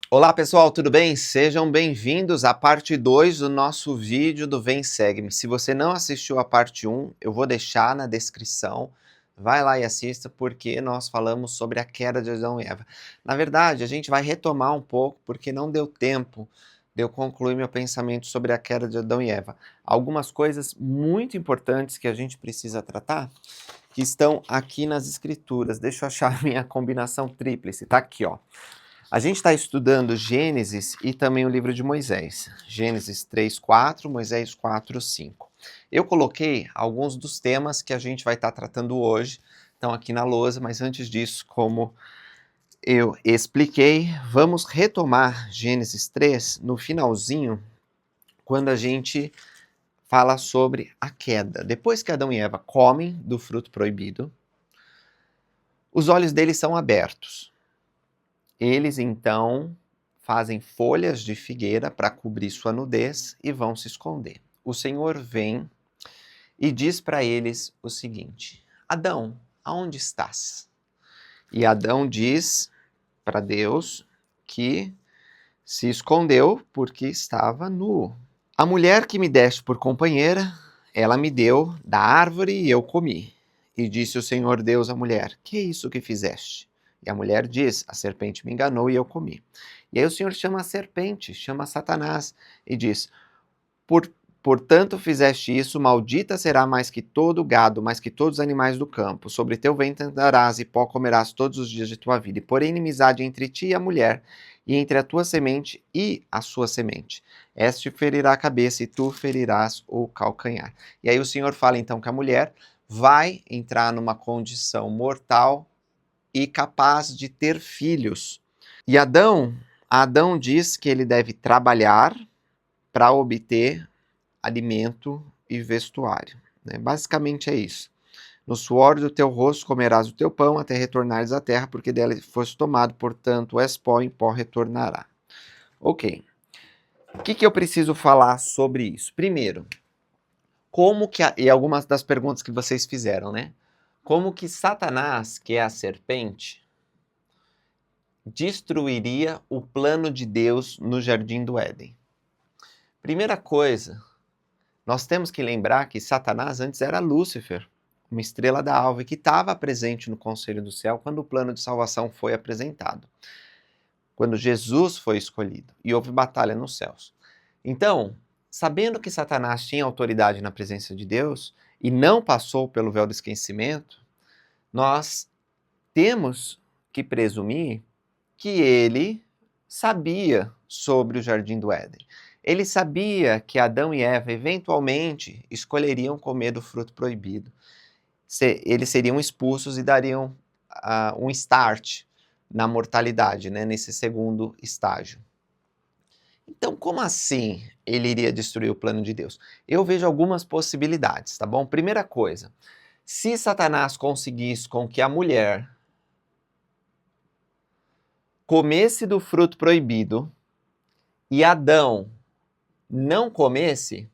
Olá pessoal, tudo bem? Sejam bem-vindos à parte 2 do nosso vídeo do Vem Segue-me. Se você não assistiu a parte 1, eu vou deixar na descrição. Vai lá e assista porque nós falamos sobre a queda de Adão e Eva. Na verdade, a gente vai retomar um pouco porque não deu tempo de eu concluir meu pensamento sobre a queda de Adão e Eva. Algumas coisas muito importantes que a gente precisa tratar que estão aqui nas escrituras. Deixa eu achar minha combinação tríplice. Tá aqui, ó. A gente está estudando Gênesis e também o livro de Moisés. Gênesis 3:4, Moisés 4:5. Eu coloquei alguns dos temas que a gente vai estar tratando hoje, estão aqui na lousa, mas antes disso, como eu expliquei, vamos retomar Gênesis 3 no finalzinho, quando a gente fala sobre a queda. Depois que Adão e Eva comem do fruto proibido, os olhos deles são abertos. Eles então fazem folhas de figueira para cobrir sua nudez e vão se esconder. O Senhor vem e diz para eles o seguinte: Adão, aonde estás? E Adão diz para Deus que se escondeu porque estava nu. A mulher que me deste por companheira, ela me deu da árvore e eu comi. E disse o Senhor Deus à mulher: que é isso que fizeste? E a mulher diz: a serpente me enganou e eu comi. E aí o Senhor chama a serpente, chama Satanás e diz: Por, portanto fizeste isso, maldita será mais que todo o gado, mais que todos os animais do campo. Sobre teu ventre andarás e pó comerás todos os dias de tua vida. E porém inimizade entre ti e a mulher, e entre a tua semente e a sua semente. Este ferirá a cabeça e tu ferirás o calcanhar. E aí o Senhor fala então que a mulher vai entrar numa condição mortal e capaz de ter filhos. E Adão diz que ele deve trabalhar para obter alimento e vestuário. Né? Basicamente é isso. No suor do teu rosto comerás o teu pão até retornares à terra, porque dela foste tomado, portanto és pó, em pó retornará. Ok. O que eu preciso falar sobre isso? Primeiro, e algumas das perguntas que vocês fizeram, né? Como que Satanás, que é a serpente, destruiria o plano de Deus no Jardim do Éden? Primeira coisa, nós temos que lembrar que Satanás antes era Lúcifer, uma estrela da alva, que estava presente no Conselho do Céu quando o plano de salvação foi apresentado, quando Jesus foi escolhido e houve batalha nos céus. Então, sabendo que Satanás tinha autoridade na presença de Deus e não passou pelo véu do esquecimento, nós temos que presumir que ele sabia sobre o Jardim do Éden. Ele sabia que Adão e Eva eventualmente escolheriam comer do fruto proibido. Eles seriam expulsos e dariam um start na mortalidade, né, nesse segundo estágio. Então, como assim ele iria destruir o plano de Deus? Eu vejo algumas possibilidades, tá bom? Primeira coisa, se Satanás conseguisse com que a mulher comesse do fruto proibido e Adão não comesse,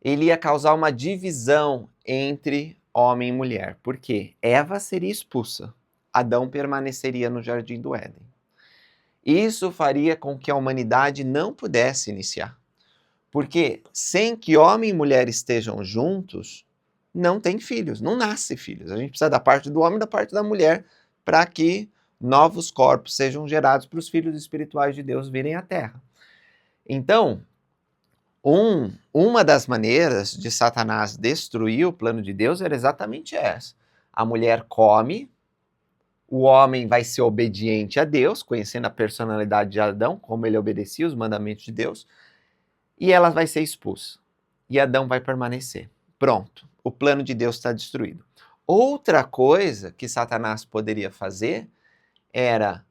ele ia causar uma divisão entre homem e mulher. Por quê? Eva seria expulsa, Adão permaneceria no Jardim do Éden. Isso faria com que a humanidade não pudesse iniciar. Porque sem que homem e mulher estejam juntos, não tem filhos, não nasce filhos. A gente precisa da parte do homem e da parte da mulher para que novos corpos sejam gerados para os filhos espirituais de Deus virem à Terra. Então, uma das maneiras de Satanás destruir o plano de Deus era exatamente essa. A mulher come, o homem vai ser obediente a Deus, conhecendo a personalidade de Adão, como ele obedecia os mandamentos de Deus, e ela vai ser expulsa. E Adão vai permanecer. Pronto, o plano de Deus está destruído. Outra coisa que Satanás poderia fazer era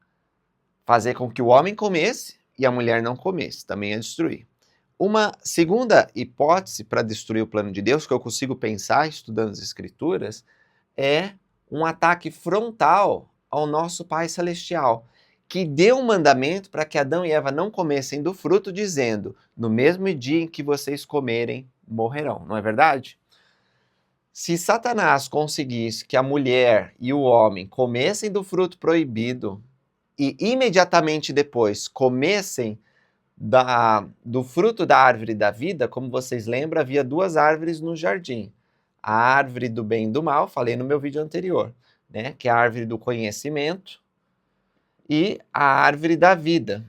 fazer com que o homem comesse e a mulher não comesse, também ia destruir. Uma segunda hipótese para destruir o plano de Deus, que eu consigo pensar estudando as Escrituras, é um ataque frontal ao nosso Pai Celestial, que deu um mandamento para que Adão e Eva não comessem do fruto, dizendo: no mesmo dia em que vocês comerem, morrerão. Não é verdade? Se Satanás conseguisse que a mulher e o homem comessem do fruto proibido e imediatamente depois comessem do fruto da árvore da vida, como vocês lembram, havia duas árvores no jardim. A árvore do bem e do mal, falei no meu vídeo anterior, né? Que é a árvore do conhecimento e a árvore da vida.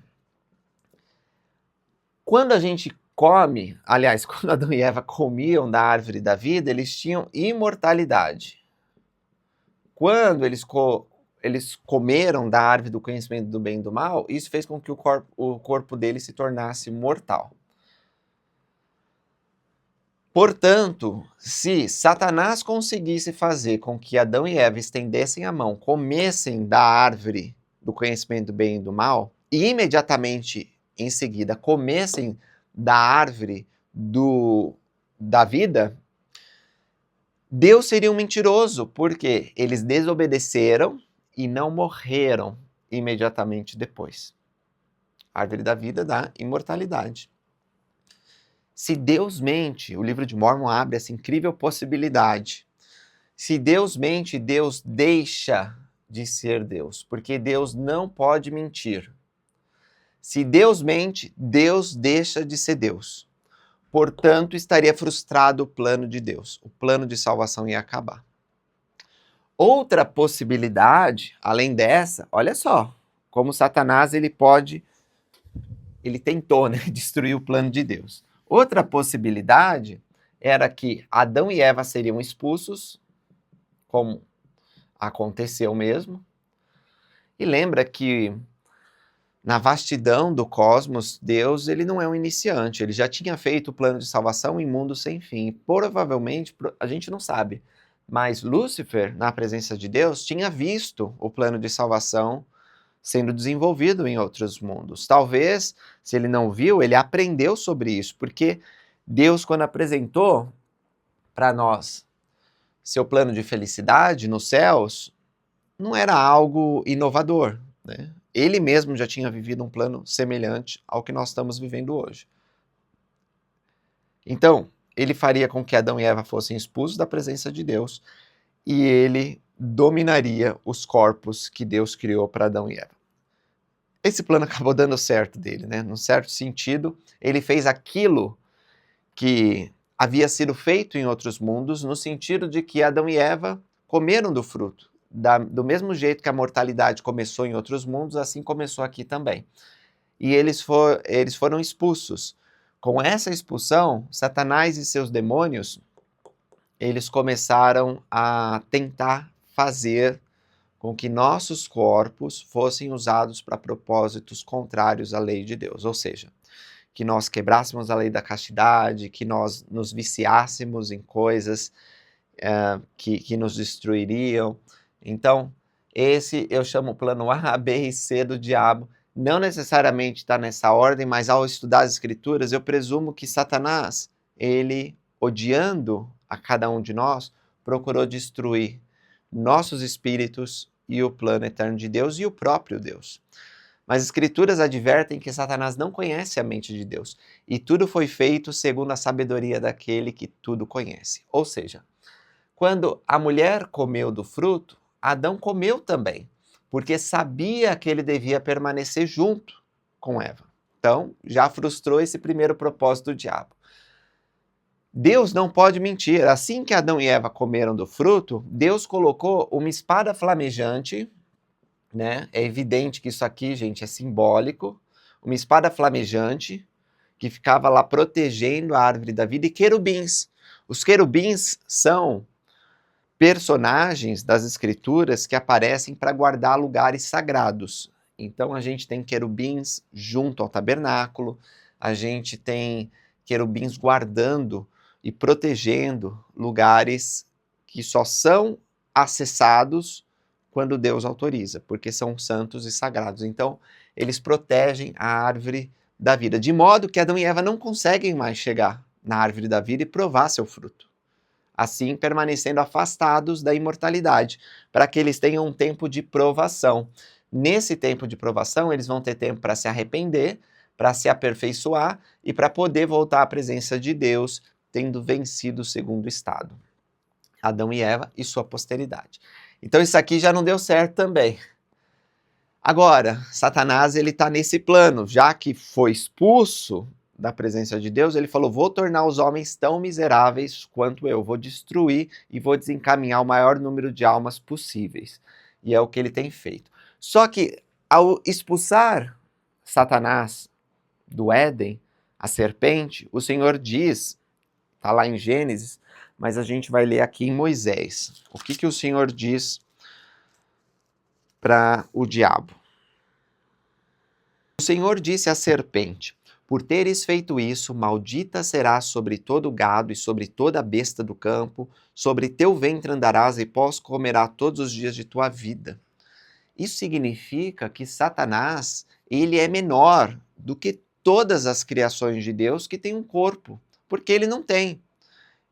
Quando a gente come, aliás, quando Adão e Eva comiam da árvore da vida, eles tinham imortalidade. Quando eles comeram da árvore do conhecimento do bem e do mal, isso fez com que o corpo deles se tornasse mortal. Portanto, se Satanás conseguisse fazer com que Adão e Eva estendessem a mão, comessem da árvore do conhecimento do bem e do mal, e imediatamente em seguida comessem da árvore da vida, Deus seria um mentiroso, porque eles desobedeceram e não morreram imediatamente depois. A árvore da vida dá imortalidade. Se Deus mente, o livro de Mórmon abre essa incrível possibilidade. Se Deus mente, Deus deixa de ser Deus, porque Deus não pode mentir. Se Deus mente, Deus deixa de ser Deus. Portanto, estaria frustrado o plano de Deus. O plano de salvação ia acabar. Outra possibilidade, além dessa, olha só, como Satanás ele tentou, né, destruir o plano de Deus. Outra possibilidade era que Adão e Eva seriam expulsos, como aconteceu mesmo. E lembra que na vastidão do cosmos, Deus ele não é um iniciante, ele já tinha feito o plano de salvação em mundo sem fim. Provavelmente, a gente não sabe, mas Lúcifer, na presença de Deus, tinha visto o plano de salvação sendo desenvolvido em outros mundos. Talvez, se ele não viu, ele aprendeu sobre isso, porque Deus, quando apresentou para nós seu plano de felicidade nos céus, não era algo inovador, né? Ele mesmo já tinha vivido um plano semelhante ao que nós estamos vivendo hoje. Então, ele faria com que Adão e Eva fossem expulsos da presença de Deus e ele dominaria os corpos que Deus criou para Adão e Eva. Esse plano acabou dando certo dele, né? Num certo sentido, ele fez aquilo que havia sido feito em outros mundos, no sentido de que Adão e Eva comeram do fruto. Do mesmo jeito que a mortalidade começou em outros mundos, assim começou aqui também. E eles foram expulsos. Com essa expulsão, Satanás e seus demônios, eles começaram a tentar fazer com que nossos corpos fossem usados para propósitos contrários à lei de Deus. Ou seja, que nós quebrássemos a lei da castidade, que nós nos viciássemos em coisas que nos destruiriam. Então, esse eu chamo o plano A, B e C do diabo. Não necessariamente está nessa ordem, mas ao estudar as escrituras, eu presumo que Satanás, ele, odiando a cada um de nós, procurou destruir nossos espíritos e o plano eterno de Deus e o próprio Deus. Mas as escrituras advertem que Satanás não conhece a mente de Deus, e tudo foi feito segundo a sabedoria daquele que tudo conhece. Ou seja, quando a mulher comeu do fruto, Adão comeu também, porque sabia que ele devia permanecer junto com Eva. Então, já frustrou esse primeiro propósito do diabo. Deus não pode mentir. Assim que Adão e Eva comeram do fruto, Deus colocou uma espada flamejante, né? É evidente que isso aqui, gente, é simbólico. Uma espada flamejante que ficava lá protegendo a árvore da vida e querubins. Os querubins são personagens das escrituras que aparecem para guardar lugares sagrados. Então a gente tem querubins junto ao tabernáculo, a gente tem querubins guardando e protegendo lugares que só são acessados quando Deus autoriza, porque são santos e sagrados. Então eles protegem a árvore da vida, de modo que Adão e Eva não conseguem mais chegar na árvore da vida e provar seu fruto, assim permanecendo afastados da imortalidade, para que eles tenham um tempo de provação. Nesse tempo de provação, eles vão ter tempo para se arrepender, para se aperfeiçoar e para poder voltar à presença de Deus, tendo vencido o segundo estado. Adão e Eva e sua posteridade. Então isso aqui já não deu certo também. Agora, Satanás ele está nesse plano, já que foi expulso da presença de Deus, ele falou: vou tornar os homens tão miseráveis quanto eu, vou destruir e vou desencaminhar o maior número de almas possíveis. E é o que ele tem feito. Só que ao expulsar Satanás do Éden, a serpente, o Senhor diz, está lá em Gênesis, mas a gente vai ler aqui em Moisés. O que o Senhor diz para o diabo? O Senhor disse à serpente: por teres feito isso, maldita serás sobre todo o gado e sobre toda a besta do campo, sobre teu ventre andarás e pós comerá todos os dias de tua vida. Isso significa que Satanás, ele é menor do que todas as criações de Deus que têm um corpo, porque ele não tem.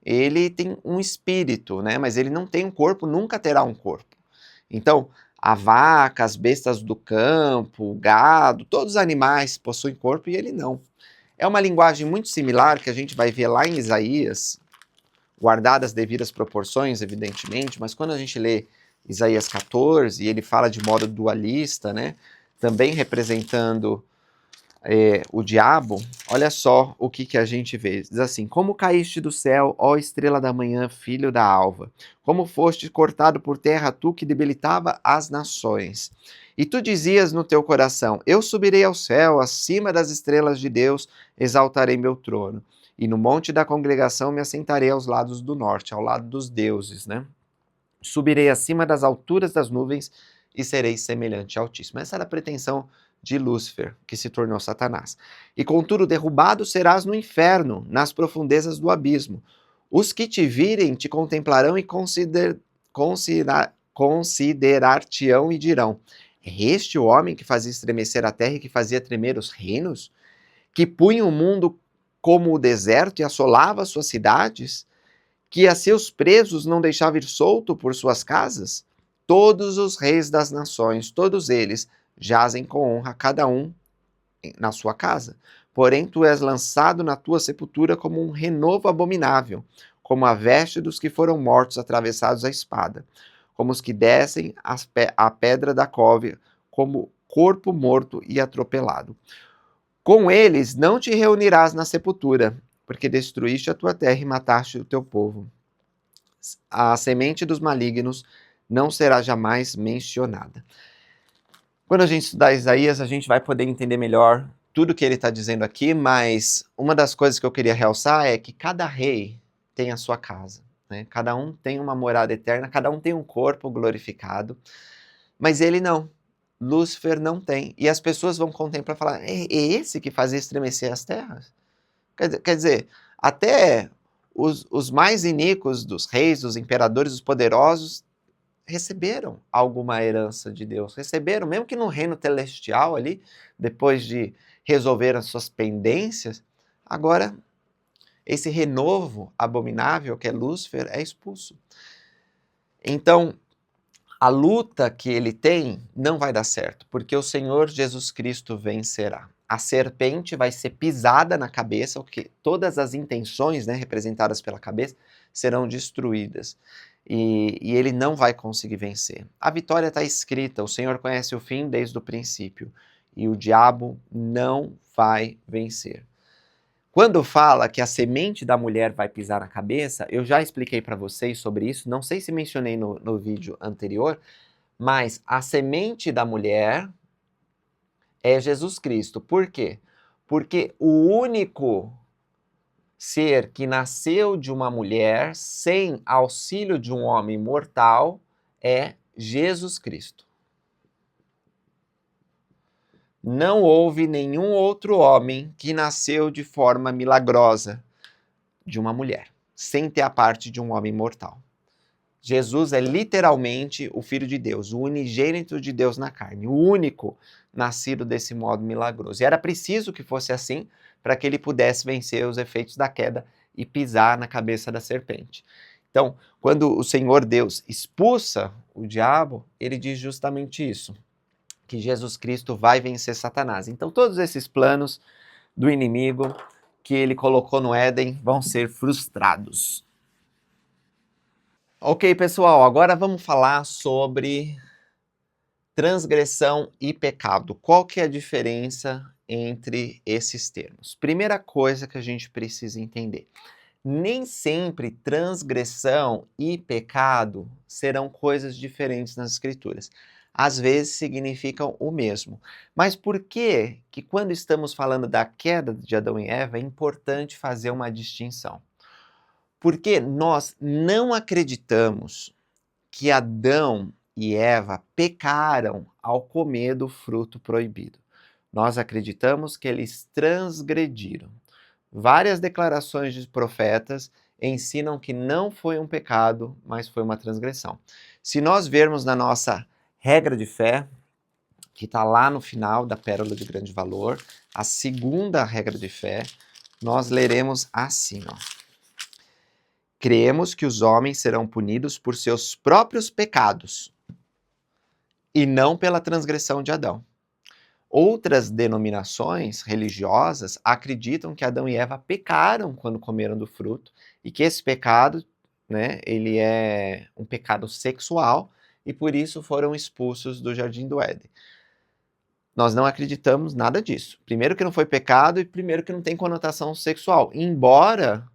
Ele tem um espírito, né? Mas ele não tem um corpo, nunca terá um corpo. Então, a vaca, as bestas do campo, o gado, todos os animais possuem corpo e ele não. É uma linguagem muito similar que a gente vai ver lá em Isaías, guardadas as devidas proporções, evidentemente, mas quando a gente lê Isaías 14 e ele fala de modo dualista, né? Também representando o diabo, olha só o que a gente vê. Diz assim: como caíste do céu, ó estrela da manhã, filho da alva, como foste cortado por terra, tu que debilitava as nações. E tu dizias no teu coração: eu subirei ao céu, acima das estrelas de Deus, exaltarei meu trono. E no monte da congregação me assentarei aos lados do norte, ao lado dos deuses, né? Subirei acima das alturas das nuvens e serei semelhante ao Altíssimo. Essa era a pretensão de Lúcifer, que se tornou Satanás. E contudo, derrubado serás no inferno, nas profundezas do abismo. Os que te virem te contemplarão e considerar-te-ão e dirão: é este o homem que fazia estremecer a terra e que fazia tremer os reinos? Que punha o mundo como o deserto e assolava suas cidades? Que a seus presos não deixava ir solto por suas casas? Todos os reis das nações, todos eles, jazem com honra, cada um na sua casa. Porém, tu és lançado na tua sepultura como um renovo abominável, como a veste dos que foram mortos atravessados à espada, como os que descem a pedra da cove, como corpo morto e atropelado. Com eles não te reunirás na sepultura, porque destruíste a tua terra e mataste o teu povo. A semente dos malignos não será jamais mencionada. Quando a gente estudar Isaías, a gente vai poder entender melhor tudo que ele está dizendo aqui, mas uma das coisas que eu queria realçar é que cada rei tem a sua casa, né? Cada um tem uma morada eterna, cada um tem um corpo glorificado, mas ele não. Lúcifer não tem. E as pessoas vão contemplar e falar: é esse que fazia estremecer as terras? Quer dizer, até os mais iníquos dos reis, dos imperadores, dos poderosos, receberam alguma herança de Deus. Receberam, mesmo que no reino celestial ali, depois de resolver as suas pendências, agora esse renovo abominável que é Lúcifer é expulso. Então, a luta que ele tem não vai dar certo, porque o Senhor Jesus Cristo vencerá. A serpente vai ser pisada na cabeça, porque todas as intenções, né, representadas pela cabeça serão destruídas. E ele não vai conseguir vencer. A vitória está escrita, o Senhor conhece o fim desde o princípio, e o diabo não vai vencer. Quando fala que a semente da mulher vai pisar na cabeça, eu já expliquei para vocês sobre isso, não sei se mencionei no vídeo anterior, mas a semente da mulher é Jesus Cristo. Por quê? Porque o único ser que nasceu de uma mulher sem auxílio de um homem mortal é Jesus Cristo. Não houve nenhum outro homem que nasceu de forma milagrosa de uma mulher, sem ter a parte de um homem mortal. Jesus é literalmente o Filho de Deus, o unigênito de Deus na carne, o único nascido desse modo milagroso. E era preciso que fosse assim para que ele pudesse vencer os efeitos da queda e pisar na cabeça da serpente. Então, quando o Senhor Deus expulsa o diabo, ele diz justamente isso, que Jesus Cristo vai vencer Satanás. Então, todos esses planos do inimigo que ele colocou no Éden vão ser frustrados. Ok, pessoal, agora vamos falar sobre Transgressão e pecado. Qual que é a diferença entre esses termos? Primeira coisa que a gente precisa entender. Nem sempre transgressão e pecado serão coisas diferentes nas Escrituras. Às vezes significam o mesmo. Mas por que que quando estamos falando da queda de Adão e Eva é importante fazer uma distinção? Porque nós não acreditamos que Adão e Eva pecaram ao comer do fruto proibido. Nós acreditamos que eles transgrediram. Várias declarações de profetas ensinam que não foi um pecado, mas foi uma transgressão. Se nós vermos na nossa regra de fé, que está lá no final da Pérola de Grande Valor, a segunda regra de fé, nós leremos assim, ó. Cremos que os homens serão punidos por seus próprios pecados e não pela transgressão de Adão. Outras denominações religiosas acreditam que Adão e Eva pecaram quando comeram do fruto e que esse pecado, né, ele é um pecado sexual e por isso foram expulsos do Jardim do Éden. Nós não acreditamos nada disso. Primeiro que não foi pecado e primeiro que não tem conotação sexual. Embora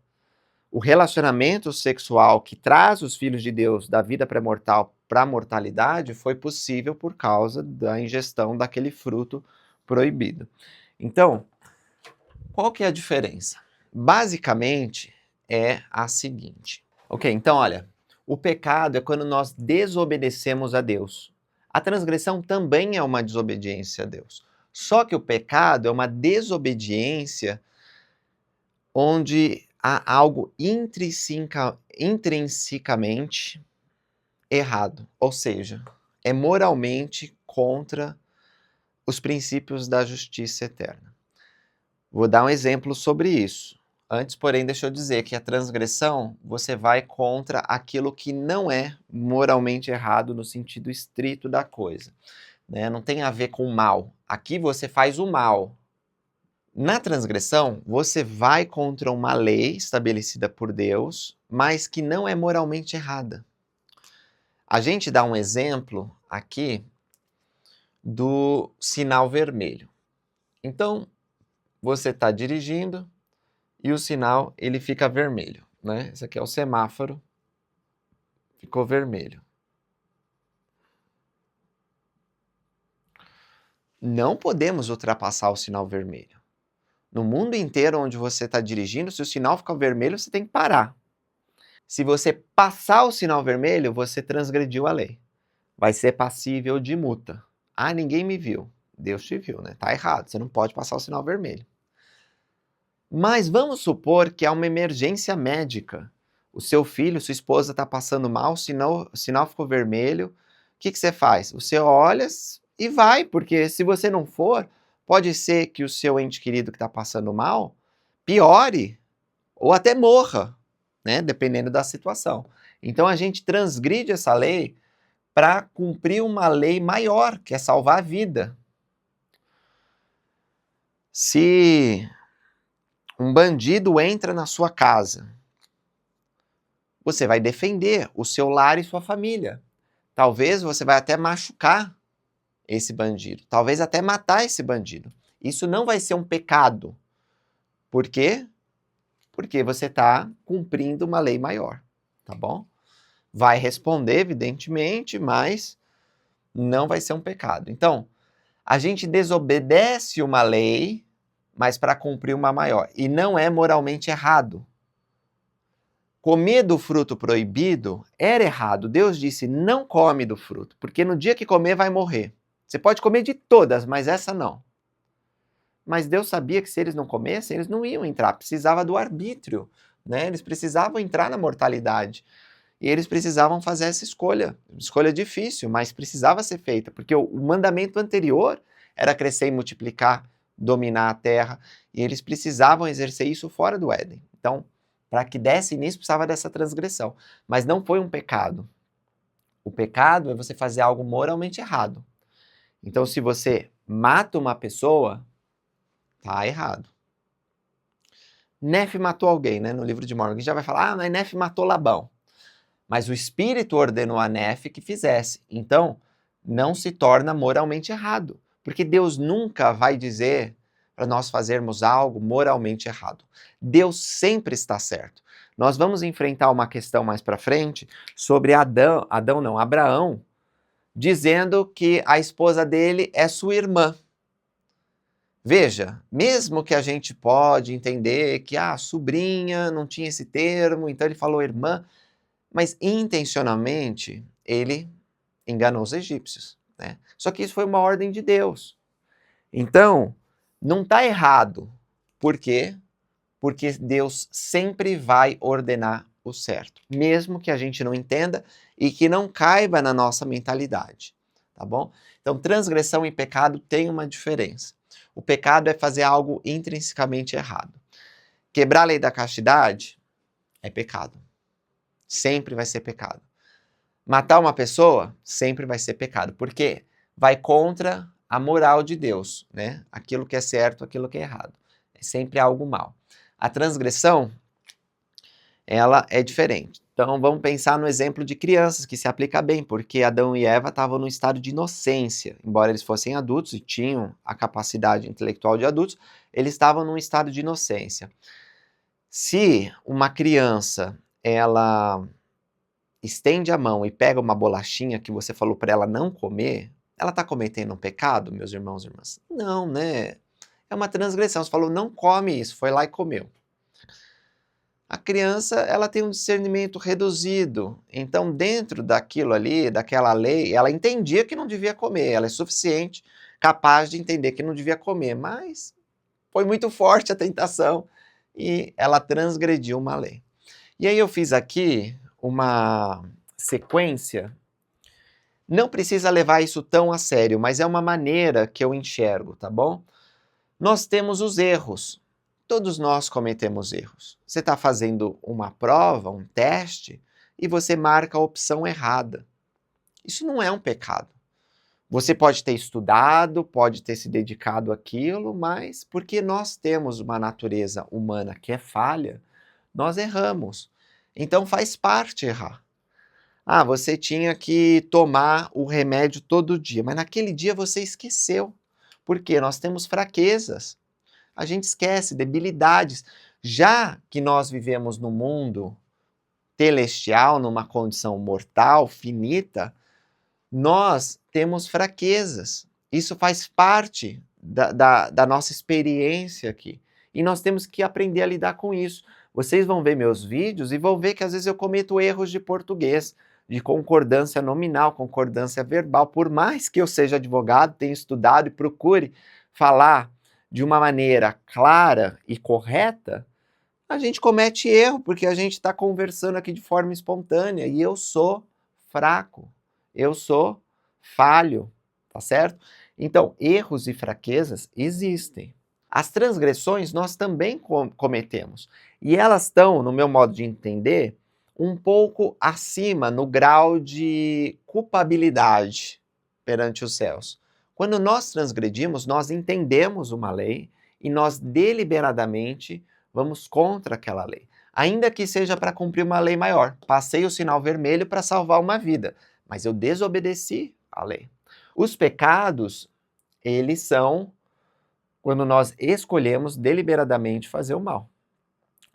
o relacionamento sexual que traz os filhos de Deus da vida pré-mortal para a mortalidade foi possível por causa da ingestão daquele fruto proibido. Então, qual que é a diferença? Basicamente é a seguinte. Ok, então olha, o pecado é quando nós desobedecemos a Deus. A transgressão também é uma desobediência a Deus. Só que o pecado é uma desobediência onde há algo intrinsecamente errado, ou seja, é moralmente contra os princípios da justiça eterna. Vou dar um exemplo sobre isso. Antes, porém, deixa eu dizer que a transgressão, você vai contra aquilo que não é moralmente errado no sentido estrito da coisa, né? Não tem a ver com o mal. Aqui você faz o mal. Na transgressão, você vai contra uma lei estabelecida por Deus, mas que não é moralmente errada. A gente dá um exemplo aqui do sinal vermelho. Então, você está dirigindo e o sinal ele fica vermelho, né? Esse aqui é o semáforo, ficou vermelho. Não podemos ultrapassar o sinal vermelho. No mundo inteiro onde você está dirigindo, se o sinal ficar vermelho, você tem que parar. Se você passar o sinal vermelho, você transgrediu a lei. Vai ser passível de multa. Ah, ninguém me viu. Deus te viu, né? Tá errado, você não pode passar o sinal vermelho. Mas vamos supor que há uma emergência médica. O seu filho, sua esposa está passando mal, o sinal ficou vermelho. O que você faz? Você olha e vai, porque se você não for, pode ser que o seu ente querido que está passando mal piore ou até morra, né? Dependendo da situação. Então a gente transgride essa lei para cumprir uma lei maior, que é salvar a vida. Se um bandido entra na sua casa, você vai defender o seu lar e sua família. Talvez você vai até machucar esse bandido, talvez até matar esse bandido. Isso não vai ser um pecado. Por quê? Porque você está cumprindo uma lei maior, tá bom? Vai responder, evidentemente, mas não vai ser um pecado. Então, a gente desobedece uma lei, mas para cumprir uma maior. E não é moralmente errado. Comer do fruto proibido era errado. Deus disse, não come do fruto, porque no dia que comer vai morrer. Você pode comer de todas, mas essa não. Mas Deus sabia que se eles não comessem, eles não iam entrar. Precisava do arbítrio, né? Eles precisavam entrar na mortalidade. E eles precisavam fazer essa escolha. Escolha difícil, mas precisava ser feita, porque o mandamento anterior era crescer e multiplicar, dominar a terra, e eles precisavam exercer isso fora do Éden. Então, para que desse início, precisava dessa transgressão. Mas não foi um pecado. O pecado é você fazer algo moralmente errado. Então, se você mata uma pessoa, tá errado. Nefe matou alguém, né? No livro de Mormon, já vai falar, mas Nefe matou Labão. Mas o Espírito ordenou a Nefe que fizesse. Então, não se torna moralmente errado, porque Deus nunca vai dizer para nós fazermos algo moralmente errado. Deus sempre está certo. Nós vamos enfrentar uma questão mais para frente sobre Abraão, dizendo que a esposa dele é sua irmã. Veja, mesmo que a gente pode entender que a sobrinha não tinha esse termo, então ele falou irmã, mas intencionalmente ele enganou os egípcios, né? Só que isso foi uma ordem de Deus. Então, não está errado. Por quê? Porque Deus sempre vai ordenar o certo, mesmo que a gente não entenda e que não caiba na nossa mentalidade, tá bom? Então, transgressão e pecado têm uma diferença. O pecado é fazer algo intrinsecamente errado. Quebrar a lei da castidade é pecado. Sempre vai ser pecado. Matar uma pessoa sempre vai ser pecado, porque vai contra a moral de Deus, né? Aquilo que é certo, aquilo que é errado. É sempre algo mal. A transgressão, ela é diferente. Então vamos pensar no exemplo de crianças, que se aplica bem, porque Adão e Eva estavam num estado de inocência. Embora eles fossem adultos e tinham a capacidade intelectual de adultos, eles estavam num estado de inocência. Se uma criança, ela estende a mão e pega uma bolachinha que você falou para ela não comer, ela está cometendo um pecado, meus irmãos e irmãs? Não, né? É uma transgressão. Você falou, não come isso, foi lá e comeu. A criança, ela tem um discernimento reduzido. Então, dentro daquilo ali, daquela lei, ela entendia que não devia comer. Ela é suficiente, capaz de entender que não devia comer. Mas foi muito forte a tentação e ela transgrediu uma lei. E aí eu fiz aqui uma sequência. Não precisa levar isso tão a sério, mas é uma maneira que eu enxergo, tá bom? Nós temos os erros. Todos nós cometemos erros. Você está fazendo uma prova, um teste, e você marca a opção errada. Isso não é um pecado. Você pode ter estudado, pode ter se dedicado àquilo, mas porque nós temos uma natureza humana que é falha, nós erramos. Então faz parte errar. Ah, você tinha que tomar o remédio todo dia, mas naquele dia você esqueceu. Porque nós temos fraquezas. A gente esquece, debilidades. Já que nós vivemos no mundo celestial, numa condição mortal, finita, nós temos fraquezas. Isso faz parte da nossa experiência aqui. E nós temos que aprender a lidar com isso. Vocês vão ver meus vídeos e vão ver que às vezes eu cometo erros de português, de concordância nominal, concordância verbal. Por mais que eu seja advogado, tenha estudado e procure falar de uma maneira clara e correta, a gente comete erro, porque a gente está conversando aqui de forma espontânea e eu sou fraco, eu sou falho, tá certo? Então, erros e fraquezas existem. As transgressões nós também cometemos. E elas estão, no meu modo de entender, um pouco acima no grau de culpabilidade perante os céus. Quando nós transgredimos, nós entendemos uma lei e nós deliberadamente vamos contra aquela lei. Ainda que seja para cumprir uma lei maior. Passei o sinal vermelho para salvar uma vida, mas eu desobedeci à lei. Os pecados, eles são quando nós escolhemos deliberadamente fazer o mal.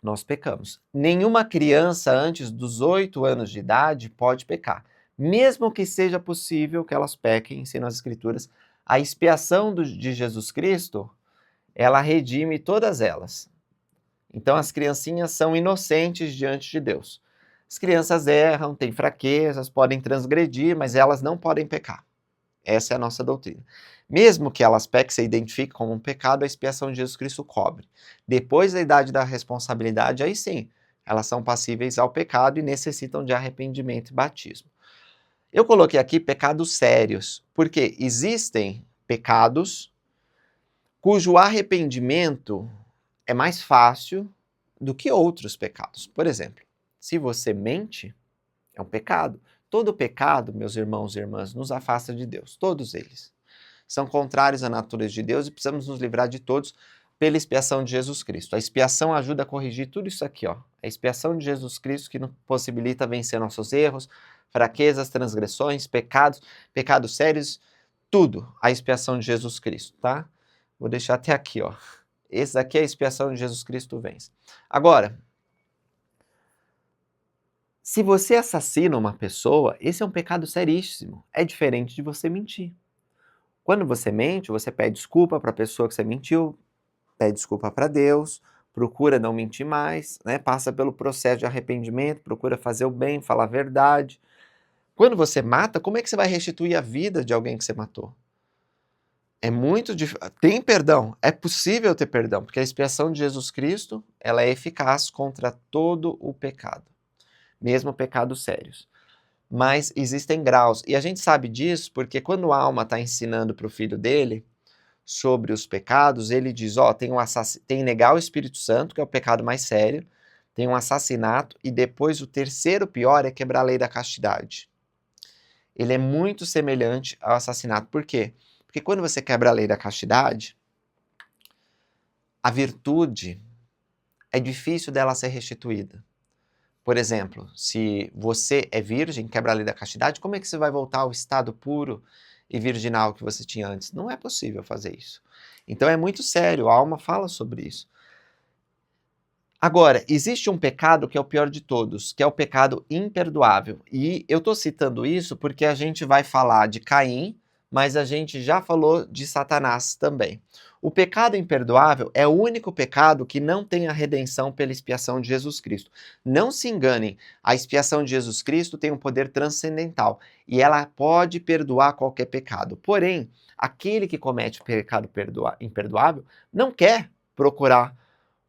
Nós pecamos. Nenhuma criança antes dos 8 anos de idade pode pecar. Mesmo que seja possível que elas pequem, ensinam as Escrituras, a expiação de Jesus Cristo, ela redime todas elas. Então as criancinhas são inocentes diante de Deus. As crianças erram, têm fraquezas, podem transgredir, mas elas não podem pecar. Essa é a nossa doutrina. Mesmo que elas pequem, se identifiquem como um pecado, a expiação de Jesus Cristo cobre. Depois da idade da responsabilidade, aí sim, elas são passíveis ao pecado e necessitam de arrependimento e batismo. Eu coloquei aqui pecados sérios, porque existem pecados cujo arrependimento é mais fácil do que outros pecados. Por exemplo, se você mente, é um pecado. Todo pecado, meus irmãos e irmãs, nos afasta de Deus. Todos eles são contrários à natureza de Deus e precisamos nos livrar de todos pela expiação de Jesus Cristo. A expiação ajuda a corrigir tudo isso aqui, ó. A expiação de Jesus Cristo que nos possibilita vencer nossos erros, fraquezas, transgressões, pecados sérios, tudo. A expiação de Jesus Cristo, tá? Vou deixar até aqui, ó. Esse daqui é a expiação de Jesus Cristo vence. Agora, se você assassina uma pessoa, esse é um pecado seríssimo. É diferente de você mentir. Quando você mente, você pede desculpa para a pessoa que você mentiu, pede desculpa para Deus, procura não mentir mais, né? Passa pelo processo de arrependimento, procura fazer o bem, falar a verdade. Quando você mata, como é que você vai restituir a vida de alguém que você matou? É muito difícil. Tem perdão, é possível ter perdão, porque a expiação de Jesus Cristo, ela é eficaz contra todo o pecado, mesmo pecados sérios. Mas existem graus, e a gente sabe disso porque quando a alma está ensinando para o filho dele sobre os pecados, ele diz, ó, tem negar o Espírito Santo, que é o pecado mais sério, tem um assassinato, e depois o terceiro pior é quebrar a lei da castidade. Ele é muito semelhante ao assassinato. Por quê? Porque quando você quebra a lei da castidade, a virtude é difícil dela ser restituída. Por exemplo, se você é virgem, quebra a lei da castidade, como é que você vai voltar ao estado puro e virginal que você tinha antes? Não é possível fazer isso. Então é muito sério, a alma fala sobre isso. Agora, existe um pecado que é o pior de todos, que é o pecado imperdoável. E eu estou citando isso porque a gente vai falar de Caim, mas a gente já falou de Satanás também. O pecado imperdoável é o único pecado que não tem a redenção pela expiação de Jesus Cristo. Não se enganem, a expiação de Jesus Cristo tem um poder transcendental e ela pode perdoar qualquer pecado. Porém, aquele que comete o pecado imperdoável não quer procurar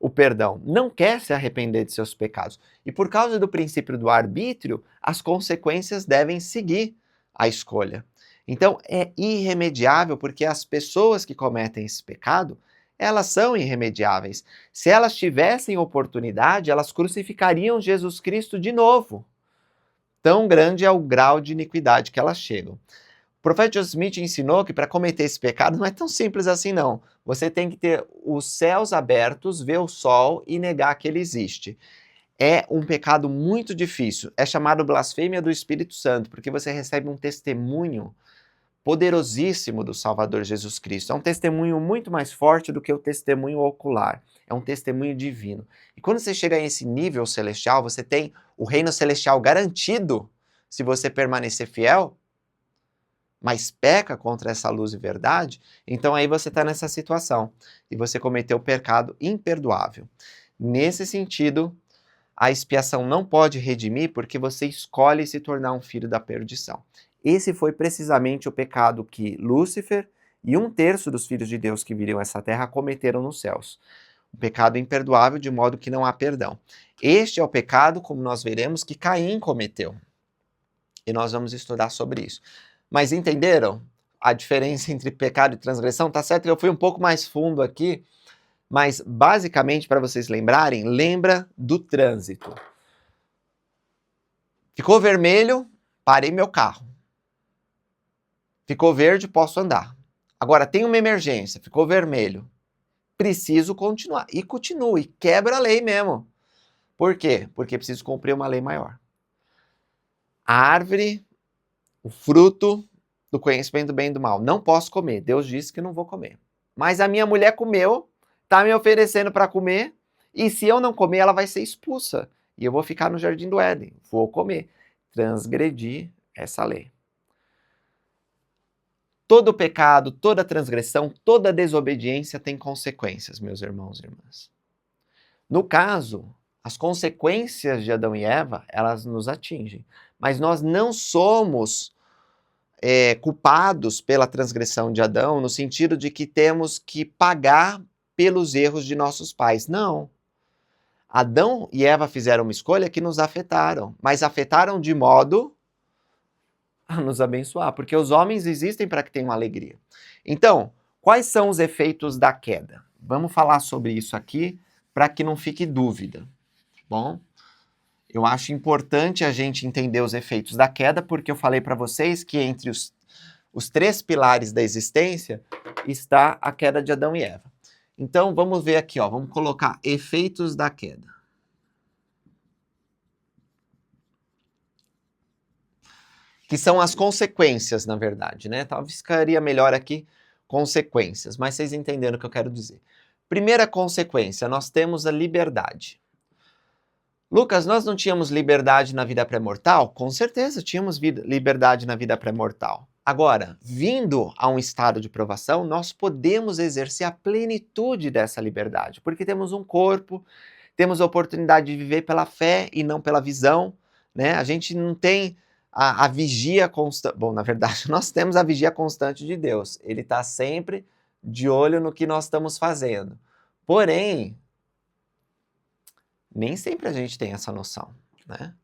o perdão, não quer se arrepender de seus pecados. E por causa do princípio do arbítrio, as consequências devem seguir a escolha. Então é irremediável porque as pessoas que cometem esse pecado, elas são irremediáveis. Se elas tivessem oportunidade, elas crucificariam Jesus Cristo de novo. Tão grande é o grau de iniquidade que elas chegam. O profeta Joseph Smith ensinou que para cometer esse pecado não é tão simples assim não. Você tem que ter os céus abertos, ver o sol e negar que ele existe. É um pecado muito difícil. É chamado blasfêmia do Espírito Santo, porque você recebe um testemunho poderosíssimo do Salvador Jesus Cristo. É um testemunho muito mais forte do que o testemunho ocular. É um testemunho divino. E quando você chega a esse nível celestial, você tem o reino celestial garantido se você permanecer fiel, mas peca contra essa luz e verdade, então aí você está nessa situação e você cometeu o pecado imperdoável. Nesse sentido, a expiação não pode redimir porque você escolhe se tornar um filho da perdição. Esse foi precisamente o pecado que Lúcifer e 1/3 dos filhos de Deus que viriam a essa terra cometeram nos céus. O pecado imperdoável, de modo que não há perdão. Este é o pecado, como nós veremos, que Caim cometeu. E nós vamos estudar sobre isso. Mas entenderam a diferença entre pecado e transgressão? Tá certo que eu fui um pouco mais fundo aqui, mas basicamente, para vocês lembrarem, lembra do trânsito. Ficou vermelho, parei meu carro. Ficou verde, posso andar. Agora tem uma emergência, ficou vermelho. Preciso continuar. E continue, quebra a lei mesmo. Por quê? Porque preciso cumprir uma lei maior. A árvore, o fruto do conhecimento do bem e do mal. Não posso comer. Deus disse que não vou comer. Mas a minha mulher comeu, está me oferecendo para comer, e se eu não comer, ela vai ser expulsa. E eu vou ficar no jardim do Éden. Vou comer. Transgredi essa lei. Todo pecado, toda transgressão, toda desobediência tem consequências, meus irmãos e irmãs. No caso, as consequências de Adão e Eva, elas nos atingem. Mas nós não somos culpados pela transgressão de Adão, no sentido de que temos que pagar pelos erros de nossos pais. Não. Adão e Eva fizeram uma escolha que nos afetaram, mas afetaram de modo a nos abençoar, porque os homens existem para que tenham alegria. Então, quais são os efeitos da queda? Vamos falar sobre isso aqui para que não fique dúvida, bom? Eu acho importante a gente entender os efeitos da queda, porque eu falei para vocês que entre os 3 pilares da existência está a queda de Adão e Eva. Então, vamos ver aqui, ó, vamos colocar efeitos da queda. Que são as consequências, na verdade, né? Talvez ficaria melhor aqui consequências, mas vocês entenderam o que eu quero dizer. Primeira consequência, nós temos a liberdade. Lucas, nós não tínhamos liberdade na vida pré-mortal? Com certeza tínhamos liberdade na vida pré-mortal. Agora, vindo a um estado de provação, nós podemos exercer a plenitude dessa liberdade, porque temos um corpo, temos a oportunidade de viver pela fé e não pela visão, né? A gente não tem a vigia constante. Bom, na verdade, nós temos a vigia constante de Deus. Ele está sempre de olho no que nós estamos fazendo. Porém, nem sempre a gente tem essa noção, né?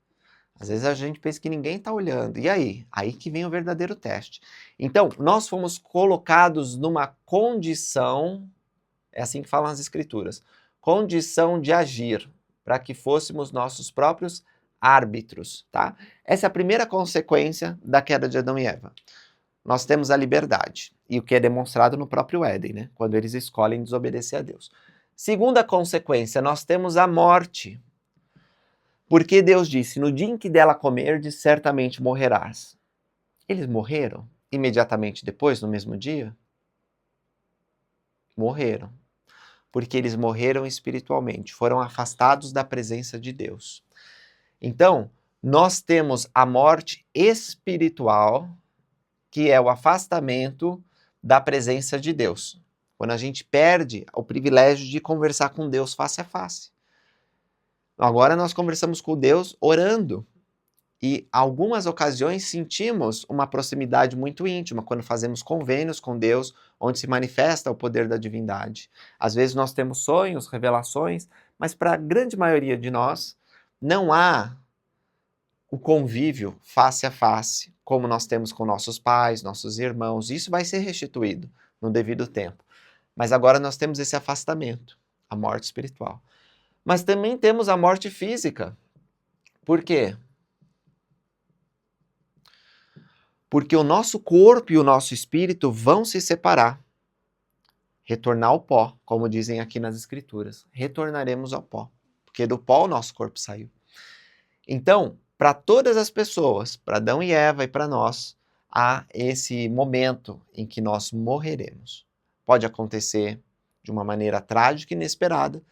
Às vezes a gente pensa que ninguém está olhando. E aí? Aí que vem o verdadeiro teste. Então, nós fomos colocados numa condição, é assim que falam as escrituras, condição de agir, para que fôssemos nossos próprios árbitros, tá? Essa é a primeira consequência da queda de Adão e Eva. Nós temos a liberdade, e o que é demonstrado no próprio Éden, né? Quando eles escolhem desobedecer a Deus. Segunda consequência, nós temos a morte. Porque Deus disse, no dia em que dela comerdes, certamente morrerás. Eles morreram imediatamente depois, no mesmo dia? Morreram. Porque eles morreram espiritualmente, foram afastados da presença de Deus. Então, nós temos a morte espiritual, que é o afastamento da presença de Deus. Quando a gente perde o privilégio de conversar com Deus face a face. Agora nós conversamos com Deus orando. E algumas ocasiões sentimos uma proximidade muito íntima quando fazemos convênios com Deus, onde se manifesta o poder da divindade. Às vezes nós temos sonhos, revelações, mas para a grande maioria de nós não há o convívio face a face, como nós temos com nossos pais, nossos irmãos. Isso vai ser restituído no devido tempo. Mas agora nós temos esse afastamento, a morte espiritual. Mas também temos a morte física. Por quê? Porque o nosso corpo e o nosso espírito vão se separar. Retornar ao pó, como dizem aqui nas escrituras. Retornaremos ao pó, porque do pó o nosso corpo saiu. Então, para todas as pessoas, para Adão e Eva e para nós, há esse momento em que nós morreremos. Pode acontecer de uma maneira trágica e inesperada,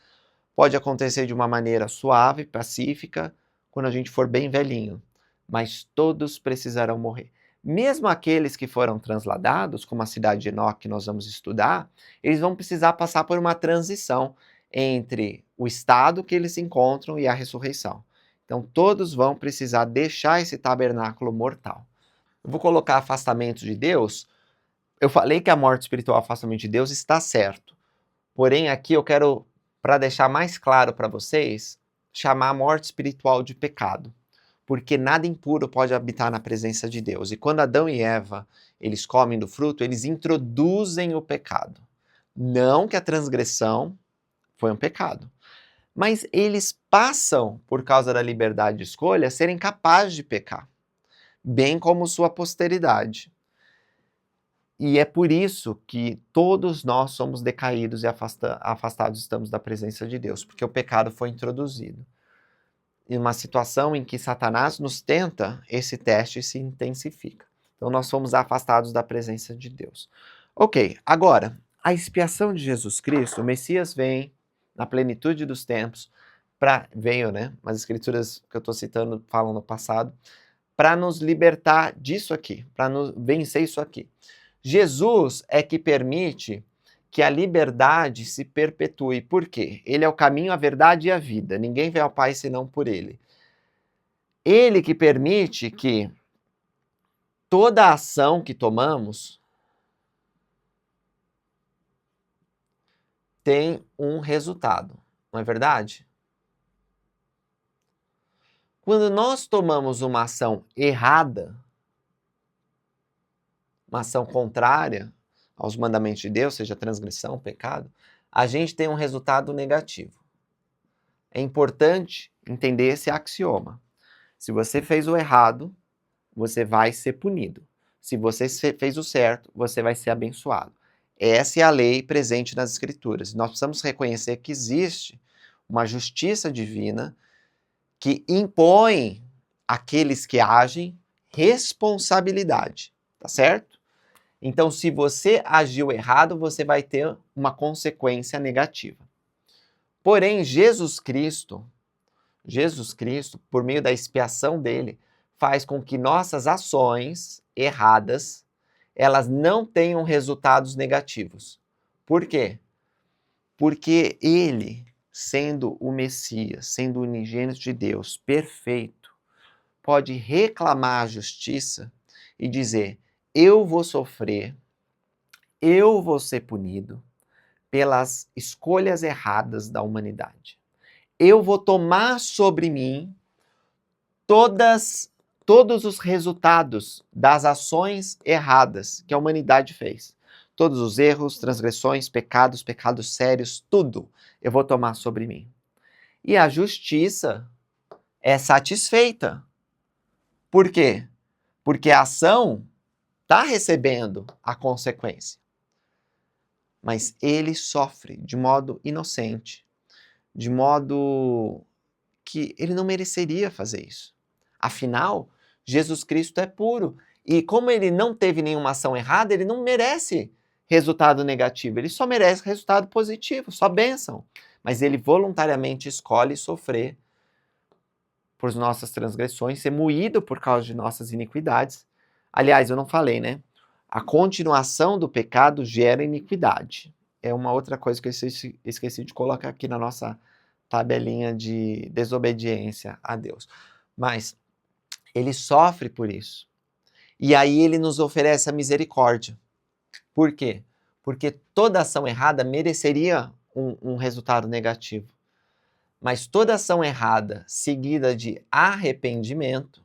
pode acontecer de uma maneira suave, pacífica, quando a gente for bem velhinho, mas todos precisarão morrer. Mesmo aqueles que foram transladados, como a cidade de Enoque que nós vamos estudar, eles vão precisar passar por uma transição entre o estado que eles se encontram e a ressurreição. Então todos vão precisar deixar esse tabernáculo mortal. Eu vou colocar afastamento de Deus. Eu falei que a morte espiritual, afastamento de Deus, está certo. Porém, aqui eu quero, para deixar mais claro para vocês, chamar a morte espiritual de pecado. Porque nada impuro pode habitar na presença de Deus. E quando Adão e Eva, eles comem do fruto, eles introduzem o pecado. Não que a transgressão foi um pecado. Mas eles passam, por causa da liberdade de escolha, a serem capazes de pecar. Bem como sua posteridade. E é por isso que todos nós somos decaídos e afastados estamos da presença de Deus. Porque o pecado foi introduzido. Em uma situação em que Satanás nos tenta, esse teste se intensifica. Então nós somos afastados da presença de Deus. Ok, agora, a expiação de Jesus Cristo, o Messias vem na plenitude dos tempos, veio, né? As escrituras que eu estou citando falam no passado, para nos libertar disso aqui, para nos vencer isso aqui. Jesus é que permite que a liberdade se perpetue. Por quê? Ele é o caminho, a verdade e a vida. Ninguém vê ao Pai senão por ele. Ele que permite que toda ação que tomamos tem um resultado. Não é verdade? Quando nós tomamos uma ação errada, uma ação contrária aos mandamentos de Deus, seja transgressão, pecado, a gente tem um resultado negativo. É importante entender esse axioma. Se você fez o errado, você vai ser punido. Se você fez o certo, você vai ser abençoado. Essa é a lei presente nas Escrituras. Nós precisamos reconhecer que existe uma justiça divina que impõe àqueles que agem responsabilidade, tá certo? Então, se você agiu errado, você vai ter uma consequência negativa. Porém, Jesus Cristo, por meio da expiação dele, faz com que nossas ações erradas, elas não tenham resultados negativos. Por quê? Porque ele, sendo o Messias, sendo o unigênito de Deus, perfeito, pode reclamar a justiça e dizer: eu vou sofrer, eu vou ser punido pelas escolhas erradas da humanidade. Eu vou tomar sobre mim todos os resultados das ações erradas que a humanidade fez. Todos os erros, transgressões, pecados sérios, tudo eu vou tomar sobre mim. E a justiça é satisfeita. Por quê? Porque a ação está recebendo a consequência. Mas ele sofre de modo inocente, de modo que ele não mereceria fazer isso. Afinal, Jesus Cristo é puro. E como ele não teve nenhuma ação errada, ele não merece resultado negativo. Ele só merece resultado positivo, só bênção. Mas ele voluntariamente escolhe sofrer por nossas transgressões, ser moído por causa de nossas iniquidades. Aliás, eu não falei, né? A continuação do pecado gera iniquidade. É uma outra coisa que eu esqueci de colocar aqui na nossa tabelinha de desobediência a Deus. Mas ele sofre por isso. E aí ele nos oferece a misericórdia. Por quê? Porque toda ação errada mereceria um resultado negativo. Mas toda ação errada seguida de arrependimento,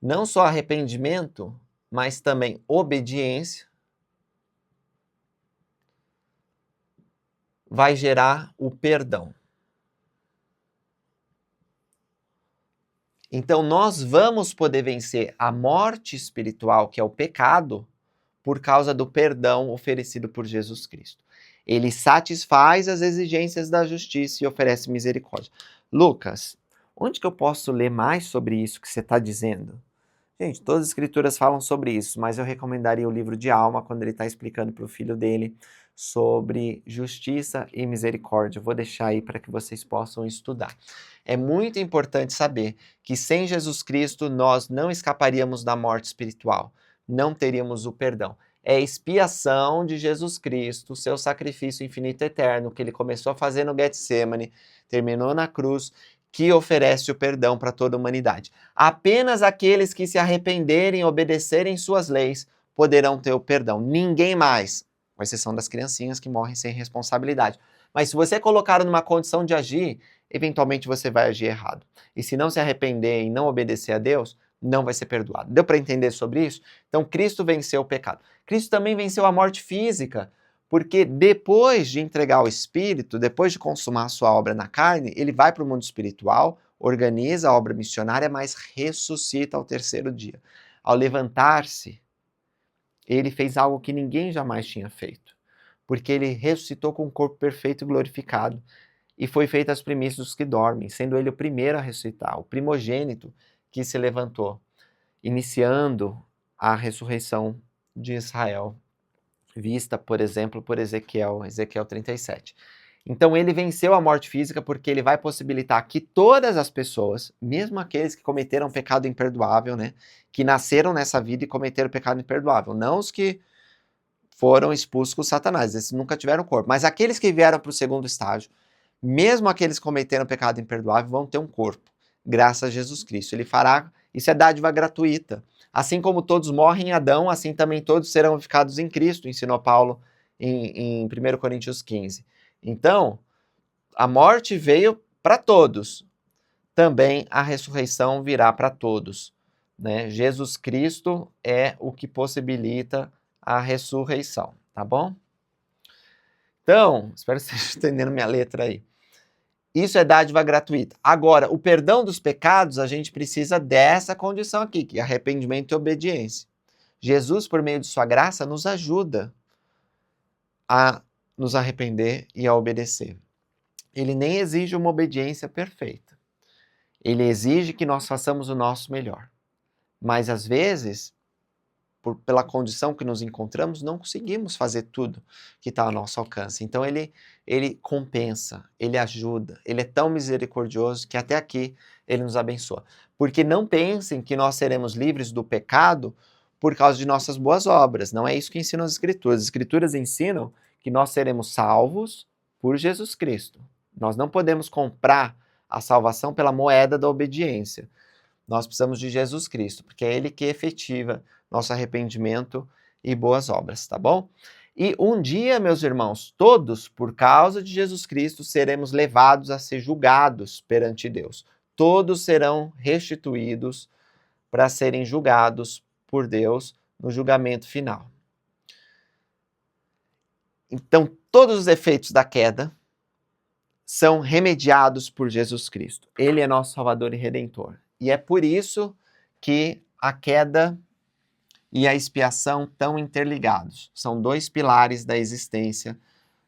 não só arrependimento, mas também obediência, vai gerar o perdão. Então nós vamos poder vencer a morte espiritual, que é o pecado, por causa do perdão oferecido por Jesus Cristo. Ele satisfaz as exigências da justiça e oferece misericórdia. Lucas, onde que eu posso ler mais sobre isso que você está dizendo? Gente, todas as escrituras falam sobre isso, mas eu recomendaria o livro de Alma, quando ele está explicando para o filho dele sobre justiça e misericórdia. Eu vou deixar aí para que vocês possam estudar. É muito importante saber que sem Jesus Cristo nós não escaparíamos da morte espiritual, não teríamos o perdão. É a expiação de Jesus Cristo, seu sacrifício infinito e eterno, que ele começou a fazer no Getsemane, terminou na cruz, que oferece o perdão para toda a humanidade. Apenas aqueles que se arrependerem e obedecerem suas leis poderão ter o perdão. Ninguém mais, com exceção das criancinhas que morrem sem responsabilidade. Mas se você colocar numa condição de agir, eventualmente você vai agir errado. E se não se arrepender e não obedecer a Deus, não vai ser perdoado. Deu para entender sobre isso? Então Cristo venceu o pecado. Cristo também venceu a morte física, porque depois de entregar o Espírito, depois de consumar a sua obra na carne, ele vai para o mundo espiritual, organiza a obra missionária, mas ressuscita ao terceiro dia. Ao levantar-se, ele fez algo que ninguém jamais tinha feito, porque ele ressuscitou com um corpo perfeito e glorificado, e foi feito as primícias dos que dormem, sendo ele o primeiro a ressuscitar, o primogênito que se levantou, iniciando a ressurreição de Israel, vista, por exemplo, por Ezequiel 37. Então ele venceu a morte física porque ele vai possibilitar que todas as pessoas, mesmo aqueles que cometeram pecado imperdoável, né, que nasceram nessa vida e cometeram pecado imperdoável, não os que foram expulsos com Satanás, esses nunca tiveram corpo, mas aqueles que vieram para o segundo estágio, mesmo aqueles que cometeram pecado imperdoável, vão ter um corpo, graças a Jesus Cristo. Ele fará, isso é dádiva gratuita. Assim como todos morrem em Adão, assim também todos serão vivificados em Cristo, ensinou Paulo em 1 Coríntios 15. Então, a morte veio para todos, também a ressurreição virá para todos, né? Jesus Cristo é o que possibilita a ressurreição, tá bom? Então, espero que você esteja entendendo minha letra aí. Isso é dádiva gratuita. Agora, o perdão dos pecados, a gente precisa dessa condição aqui, que é arrependimento e obediência. Jesus, por meio de sua graça, nos ajuda a nos arrepender e a obedecer. Ele nem exige uma obediência perfeita. Ele exige que nós façamos o nosso melhor. Mas, às vezes, pela condição que nos encontramos, não conseguimos fazer tudo que está ao nosso alcance. Então, ele compensa, ele ajuda, ele é tão misericordioso que até aqui ele nos abençoa. Porque não pensem que nós seremos livres do pecado por causa de nossas boas obras. Não é isso que ensinam as Escrituras. As Escrituras ensinam que nós seremos salvos por Jesus Cristo. Nós não podemos comprar a salvação pela moeda da obediência. Nós precisamos de Jesus Cristo, porque é Ele que efetiva nosso arrependimento e boas obras, tá bom? E um dia, meus irmãos, todos, por causa de Jesus Cristo, seremos levados a ser julgados perante Deus. Todos serão restituídos para serem julgados por Deus no julgamento final. Então, todos os efeitos da queda são remediados por Jesus Cristo. Ele é nosso Salvador e Redentor. E é por isso que a queda e a expiação estão interligados. São dois pilares da existência,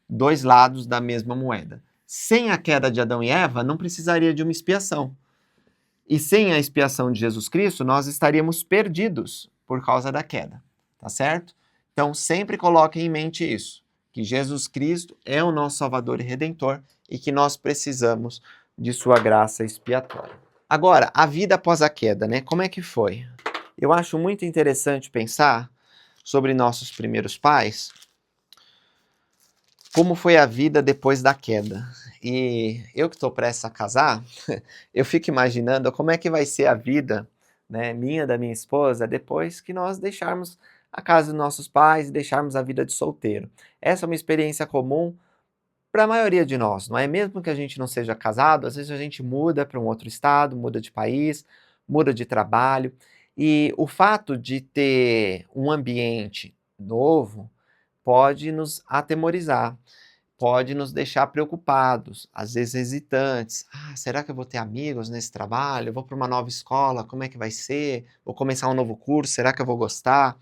dois lados da mesma moeda. Sem a queda de Adão e Eva, não precisaria de uma expiação. E sem a expiação de Jesus Cristo, nós estaríamos perdidos por causa da queda. Tá certo? Então, sempre coloquem em mente isso, que Jesus Cristo é o nosso Salvador e Redentor e que nós precisamos de sua graça expiatória. Agora, a vida após a queda, né? Como é que foi? Eu acho muito interessante pensar sobre nossos primeiros pais, como foi a vida depois da queda. E eu que estou prestes a casar, eu fico imaginando como é que vai ser a vida, né, minha, da minha esposa, depois que nós deixarmos a casa dos nossos pais e deixarmos a vida de solteiro. Essa é uma experiência comum para a maioria de nós, não é? Mesmo que a gente não seja casado, às vezes a gente muda para um outro estado, muda de país, muda de trabalho. E o fato de ter um ambiente novo pode nos atemorizar, pode nos deixar preocupados, às vezes hesitantes. Ah, será que eu vou ter amigos nesse trabalho? Eu vou para uma nova escola, como é que vai ser? Vou começar um novo curso, será que eu vou gostar?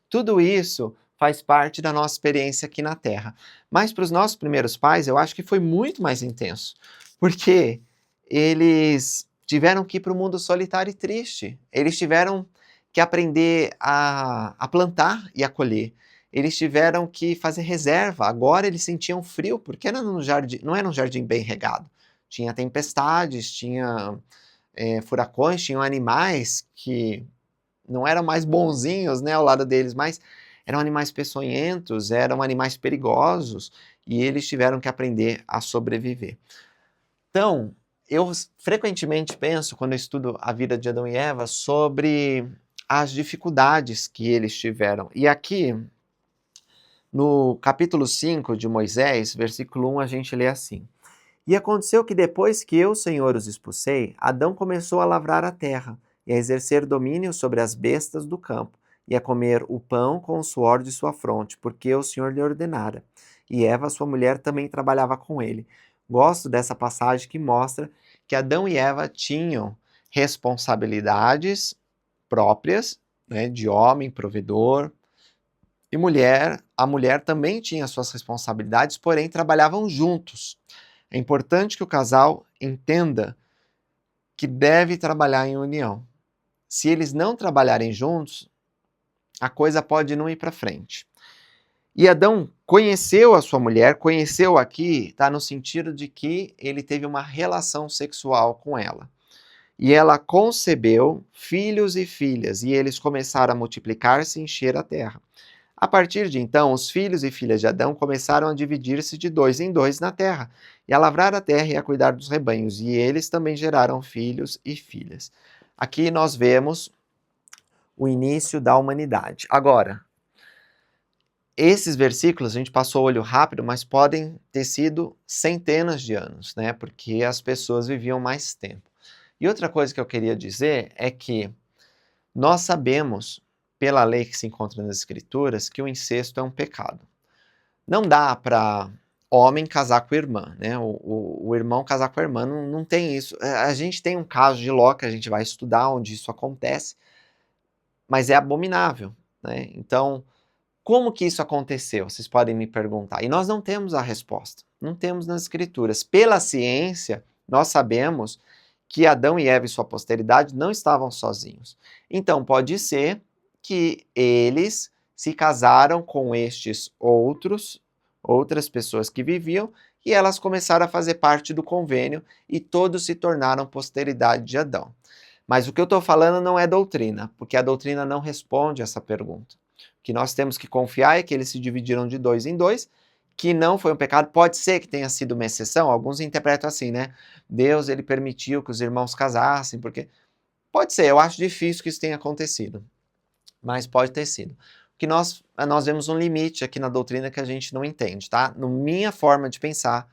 Tudo isso faz parte da nossa experiência aqui na Terra. Mas para os nossos primeiros pais, eu acho que foi muito mais intenso, porque eles tiveram que ir para o mundo solitário e triste. Eles tiveram que aprender a plantar e a colher. Eles tiveram que fazer reserva. Agora eles sentiam frio, porque era no jardim, não era um jardim bem regado. Tinha tempestades, tinha furacões, tinham animais que não eram mais bonzinhos, né, ao lado deles, mas eram animais peçonhentos, eram animais perigosos, e eles tiveram que aprender a sobreviver. Então, eu frequentemente penso, quando eu estudo a vida de Adão e Eva, sobre as dificuldades que eles tiveram. E aqui, no capítulo 5 de Moisés, versículo 1, a gente lê assim: E aconteceu que depois que eu, Senhor, os expulsei, Adão começou a lavrar a terra, e a exercer domínio sobre as bestas do campo, e a comer o pão com o suor de sua fronte, porque o Senhor lhe ordenara. E Eva, sua mulher, também trabalhava com ele. Gosto dessa passagem que mostra que Adão e Eva tinham responsabilidades próprias, né, de homem, provedor, e mulher. A mulher também tinha suas responsabilidades, porém trabalhavam juntos. É importante que o casal entenda que deve trabalhar em união. Se eles não trabalharem juntos, a coisa pode não ir para frente. E Adão conheceu a sua mulher, conheceu aqui, está no sentido de que ele teve uma relação sexual com ela. E ela concebeu filhos e filhas, e eles começaram a multiplicar-se e encher a terra. A partir de então, os filhos e filhas de Adão começaram a dividir-se de dois em dois na terra, e a lavrar a terra e a cuidar dos rebanhos, e eles também geraram filhos e filhas. Aqui nós vemos o início da humanidade. Agora, esses versículos, a gente passou o olho rápido, mas podem ter sido centenas de anos, né? Porque as pessoas viviam mais tempo. E outra coisa que eu queria dizer é que nós sabemos, pela lei que se encontra nas Escrituras, que o incesto é um pecado. Não dá para homem casar com a irmã, né? O irmão casar com a irmã, não tem isso. A gente tem um caso de Ló que a gente vai estudar onde isso acontece, mas é abominável. né? Então, como que isso aconteceu? Vocês podem me perguntar. E nós não temos a resposta, não temos nas escrituras. Pela ciência, nós sabemos que Adão e Eva e sua posteridade não estavam sozinhos. Então, pode ser que eles se casaram com outras pessoas que viviam, e elas começaram a fazer parte do convênio e todos se tornaram posteridade de Adão. Mas o que eu estou falando não é doutrina, porque a doutrina não responde essa pergunta. O que nós temos que confiar é que eles se dividiram de dois em dois, que não foi um pecado. Pode ser que tenha sido uma exceção, alguns interpretam assim, né? Deus ele permitiu que os irmãos casassem, porque pode ser, eu acho difícil que isso tenha acontecido, mas pode ter sido. O que nós vemos um limite aqui na doutrina que a gente não entende, tá? Na minha forma de pensar,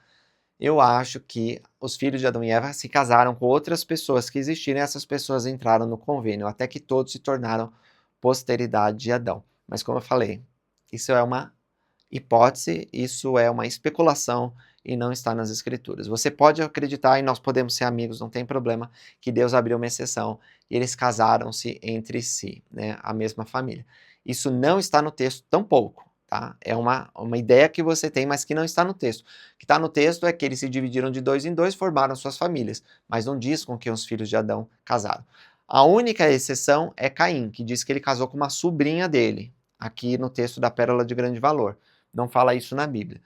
eu acho que os filhos de Adão e Eva se casaram com outras pessoas que existiram e essas pessoas entraram no convênio, até que todos se tornaram posteridade de Adão. Mas como eu falei, isso é uma hipótese, isso é uma especulação e não está nas escrituras. Você pode acreditar e nós podemos ser amigos, não tem problema, que Deus abriu uma exceção e eles casaram-se entre si, né, a mesma família. Isso não está no texto tampouco, tá? É uma ideia que você tem, mas que não está no texto. O que está no texto é que eles se dividiram de dois em dois, formaram suas famílias, mas não diz com que os filhos de Adão casaram. A única exceção é Caim, que diz que ele casou com uma sobrinha dele, aqui no texto da Pérola de Grande Valor. Não fala isso na Bíblia.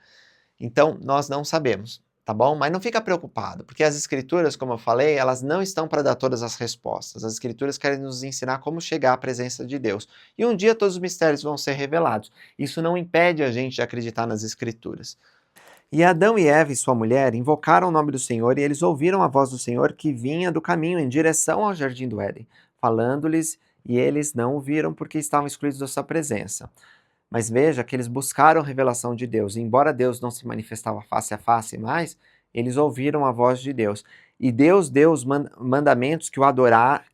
Então, nós não sabemos, tá bom? Mas não fica preocupado, porque as escrituras, como eu falei, elas não estão para dar todas as respostas. As escrituras querem nos ensinar como chegar à presença de Deus. E um dia todos os mistérios vão ser revelados. Isso não impede a gente de acreditar nas escrituras. E Adão e Eva e sua mulher invocaram o nome do Senhor e eles ouviram a voz do Senhor que vinha do caminho em direção ao jardim do Éden, falando-lhes, e eles não o viram porque estavam excluídos da sua presença. Mas veja que eles buscaram revelação de Deus, e embora Deus não se manifestava face a face mais, eles ouviram a voz de Deus. E Deus deu os mandamentos que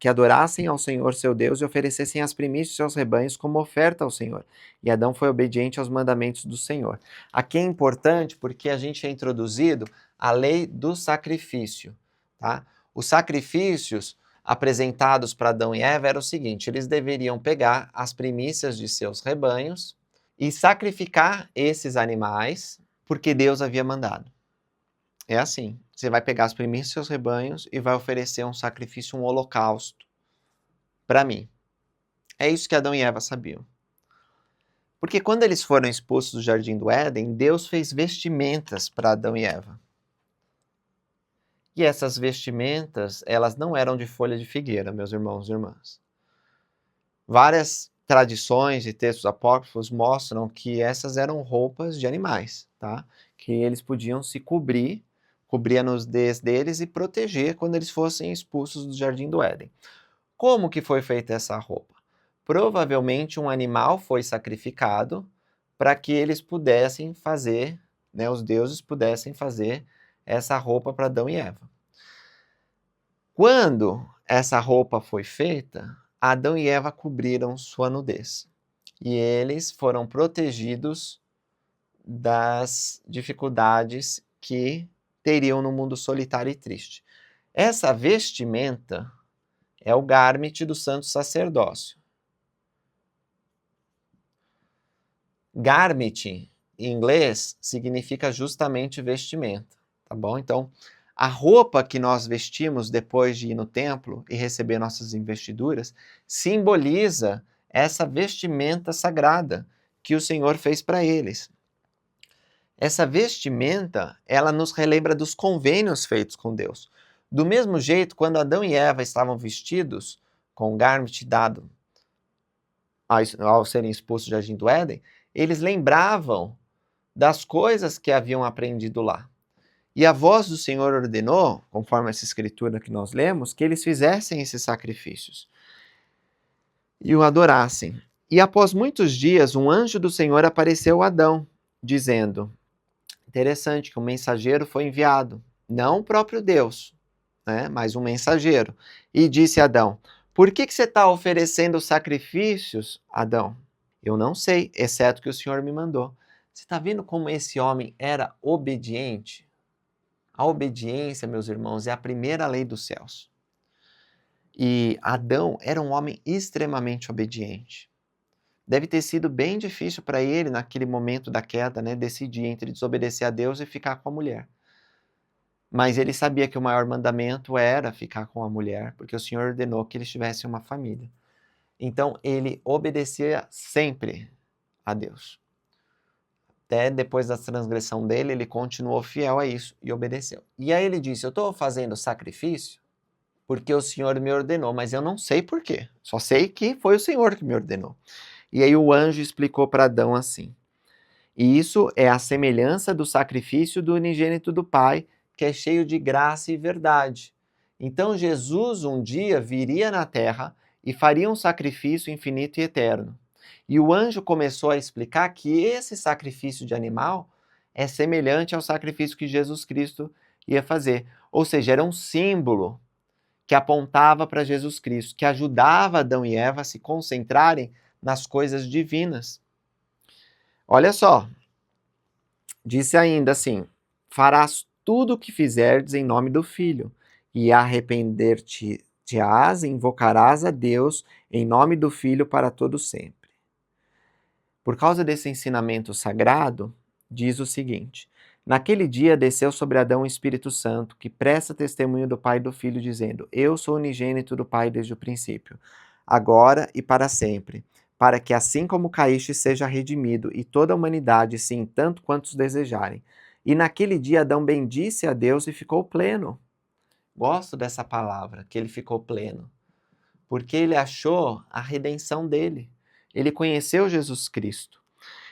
adorassem ao Senhor seu Deus e oferecessem as primícias de seus rebanhos como oferta ao Senhor. E Adão foi obediente aos mandamentos do Senhor. Aqui é importante porque a gente é introduzido à lei do sacrifício. Tá? Os sacrifícios apresentados para Adão e Eva eram o seguinte: eles deveriam pegar as primícias de seus rebanhos e sacrificar esses animais porque Deus havia mandado. É assim, você vai pegar as primícias dos seus rebanhos e vai oferecer um sacrifício, um holocausto para mim. É isso que Adão e Eva sabiam. Porque quando eles foram expulsos do jardim do Éden, Deus fez vestimentas para Adão e Eva. E essas vestimentas, elas não eram de folha de figueira, meus irmãos e irmãs. Várias tradições e textos apócrifos mostram que essas eram roupas de animais, tá? Que eles podiam se cobrir a nudez deles e proteger quando eles fossem expulsos do jardim do Éden. Como que foi feita essa roupa? Provavelmente um animal foi sacrificado para que eles pudessem fazer, né, os deuses pudessem fazer essa roupa para Adão e Eva. Quando essa roupa foi feita, Adão e Eva cobriram sua nudez. E eles foram protegidos das dificuldades que teriam no mundo solitário e triste. Essa vestimenta é o garment do santo sacerdócio. Garment, em inglês, significa justamente vestimenta, tá bom? Então, a roupa que nós vestimos depois de ir no templo e receber nossas investiduras simboliza essa vestimenta sagrada que o Senhor fez para eles. Essa vestimenta, ela nos relembra dos convênios feitos com Deus. Do mesmo jeito, quando Adão e Eva estavam vestidos com o garment dado ao serem expulsos do jardim do Éden, eles lembravam das coisas que haviam aprendido lá. E a voz do Senhor ordenou, conforme essa escritura que nós lemos, que eles fizessem esses sacrifícios e o adorassem. E após muitos dias, um anjo do Senhor apareceu a Adão, dizendo, interessante que um mensageiro foi enviado, não o próprio Deus, né, mas um mensageiro, e disse a Adão, por que você está oferecendo sacrifícios, Adão? Eu não sei, exceto que o Senhor me mandou. Você está vendo como esse homem era obediente? A obediência, meus irmãos, é a primeira lei dos céus. E Adão era um homem extremamente obediente. Deve ter sido bem difícil para ele, naquele momento da queda, né, decidir entre desobedecer a Deus e ficar com a mulher. Mas ele sabia que o maior mandamento era ficar com a mulher, porque o Senhor ordenou que eles tivessem uma família. Então, ele obedecia sempre a Deus. Até depois da transgressão dele, ele continuou fiel a isso e obedeceu. E aí ele disse: eu estou fazendo sacrifício porque o Senhor me ordenou, mas eu não sei por quê. Só sei que foi o Senhor que me ordenou. E aí o anjo explicou para Adão assim: e isso é a semelhança do sacrifício do unigênito do Pai, que é cheio de graça e verdade. Então Jesus um dia viria na terra e faria um sacrifício infinito e eterno. E o anjo começou a explicar que esse sacrifício de animal é semelhante ao sacrifício que Jesus Cristo ia fazer. Ou seja, era um símbolo que apontava para Jesus Cristo, que ajudava Adão e Eva a se concentrarem nas coisas divinas. Olha só, disse ainda assim: farás tudo o que fizerdes em nome do Filho, e arrepender-te-ás e invocarás a Deus em nome do Filho para todo sempre. Por causa desse ensinamento sagrado, diz o seguinte: naquele dia desceu sobre Adão o Espírito Santo, que presta testemunho do Pai e do Filho, dizendo: eu sou unigênito do Pai desde o princípio, agora e para sempre, para que assim como caíste seja redimido, e toda a humanidade, sim, tanto quantos desejarem. E naquele dia Adão bendisse a Deus e ficou pleno. Gosto dessa palavra, que ele ficou pleno, porque ele achou a redenção dele. Ele conheceu Jesus Cristo.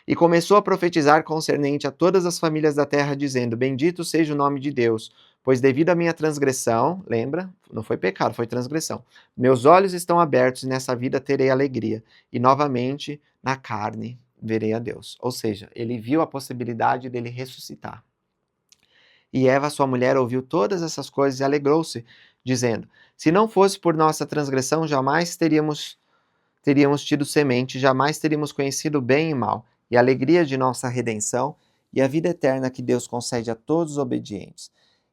E começou a profetizar concernente a todas as famílias da terra, dizendo: bendito seja o nome de Deus, pois devido à minha transgressão, lembra? Não foi pecado, foi transgressão. Meus olhos estão abertos e nessa vida terei alegria, e novamente na carne verei a Deus. Ou seja, ele viu a possibilidade dele ressuscitar. E Eva, sua mulher, ouviu todas essas coisas e alegrou-se, dizendo: se não fosse por nossa transgressão, jamais teríamos tido semente, jamais teríamos conhecido o bem e mal, e a alegria de nossa redenção e a vida eterna que Deus concede a todos os obedientes.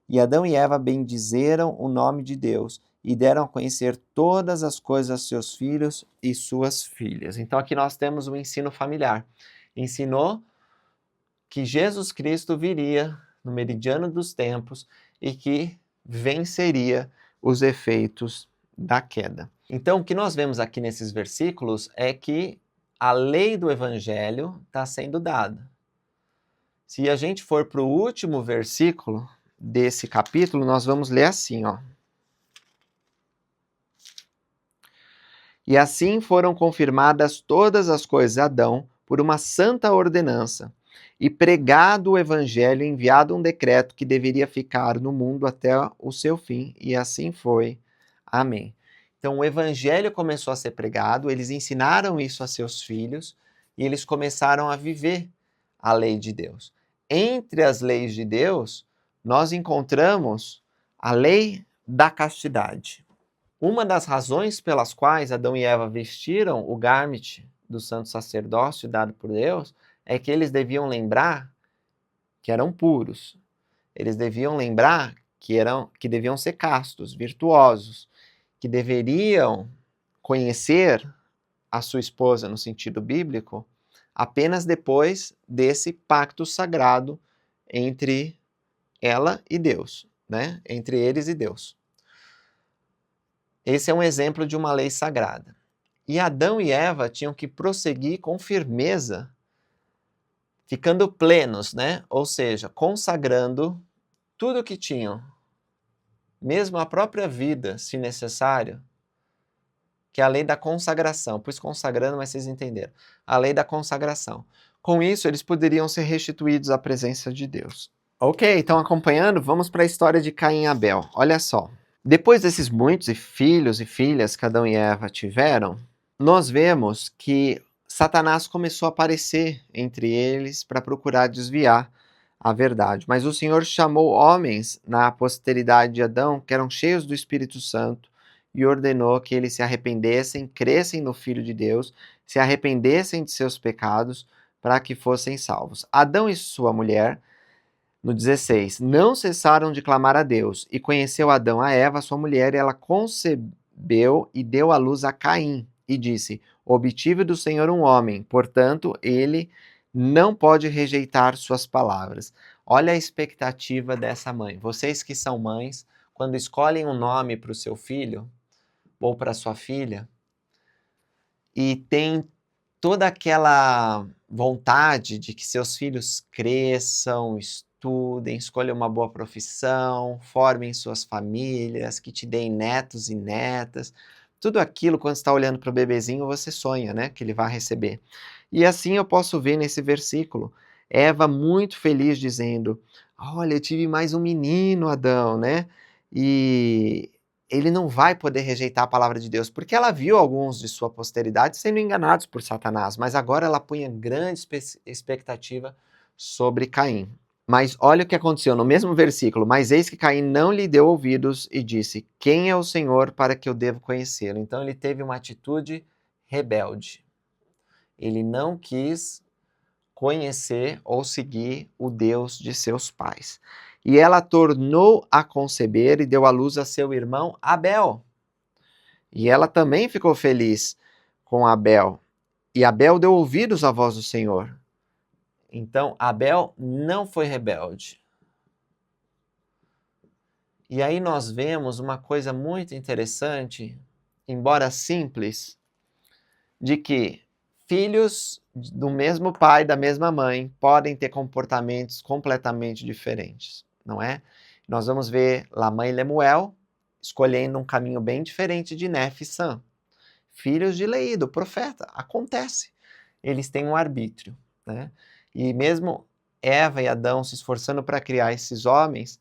E Adão e Eva bendizeram o nome de Deus e deram a conhecer todas as coisas a seus filhos e suas filhas. Então aqui nós temos um ensino familiar. Ensinou que Jesus Cristo viria no meridiano dos tempos e que venceria os efeitos da queda. Então, o que nós vemos aqui nesses versículos é que a lei do evangelho está sendo dada. Se a gente for para o último versículo desse capítulo, nós vamos ler assim, ó. E assim foram confirmadas todas as coisas a Adão por uma santa ordenança, e pregado o evangelho, enviado um decreto que deveria ficar no mundo até o seu fim, e assim foi. Amém. Então o evangelho começou a ser pregado, eles ensinaram isso a seus filhos, e eles começaram a viver a lei de Deus. Entre as leis de Deus, nós encontramos a lei da castidade. Uma das razões pelas quais Adão e Eva vestiram o garment do santo sacerdócio dado por Deus é que eles deviam lembrar que eram puros. Eles deviam lembrar que deviam ser castos, virtuosos, que deveriam conhecer a sua esposa no sentido bíblico apenas depois desse pacto sagrado entre ela e Deus, né? Entre eles e Deus. Esse é um exemplo de uma lei sagrada. E Adão e Eva tinham que prosseguir com firmeza, ficando plenos, né? Ou seja, consagrando tudo o que tinham, mesmo a própria vida, se necessário, que é a lei da consagração. Pus consagrando, mas vocês entenderam. A lei da consagração. Com isso, eles poderiam ser restituídos à presença de Deus. Ok, estão acompanhando? Vamos para a história de Caim e Abel. Olha só. Depois desses muitos filhos e filhas que Adão e Eva tiveram, nós vemos que Satanás começou a aparecer entre eles para procurar desviar a verdade. Mas o Senhor chamou homens na posteridade de Adão que eram cheios do Espírito Santo e ordenou que eles se arrependessem, crescem no Filho de Deus, se arrependessem de seus pecados para que fossem salvos. Adão e sua mulher, no 16, não cessaram de clamar a Deus, e conheceu Adão a Eva, sua mulher, e ela concebeu e deu à luz a Caim, e disse: obtive do Senhor um homem, portanto, ele não pode rejeitar suas palavras. Olha a expectativa dessa mãe. Vocês que são mães, quando escolhem um nome para o seu filho ou para sua filha, e tem toda aquela vontade de que seus filhos cresçam, estudem, escolham uma boa profissão, formem suas famílias, que te deem netos e netas. Tudo aquilo, quando você está olhando para o bebezinho, você sonha, né, que ele vai receber. E assim eu posso ver nesse versículo, Eva muito feliz dizendo, olha, eu tive mais um menino, Adão, né? E ele não vai poder rejeitar a palavra de Deus, porque ela viu alguns de sua posteridade sendo enganados por Satanás, mas agora ela punha grande expectativa sobre Caim. Mas olha o que aconteceu no mesmo versículo, mas eis que Caim não lhe deu ouvidos e disse, quem é o Senhor para que eu devo conhecê-lo? Então ele teve uma atitude rebelde. Ele não quis conhecer ou seguir o Deus de seus pais. E ela tornou a conceber e deu à luz a seu irmão Abel. E ela também ficou feliz com Abel. E Abel deu ouvidos à voz do Senhor. Então, Abel não foi rebelde. E aí nós vemos uma coisa muito interessante, embora simples, de que filhos do mesmo pai, da mesma mãe, podem ter comportamentos completamente diferentes, não é? Nós vamos ver Lamã e Lemuel escolhendo um caminho bem diferente de Nef e Sam. Filhos de Leí, do profeta. Acontece. Eles têm um arbítrio, né? E mesmo Eva e Adão se esforçando para criar esses homens,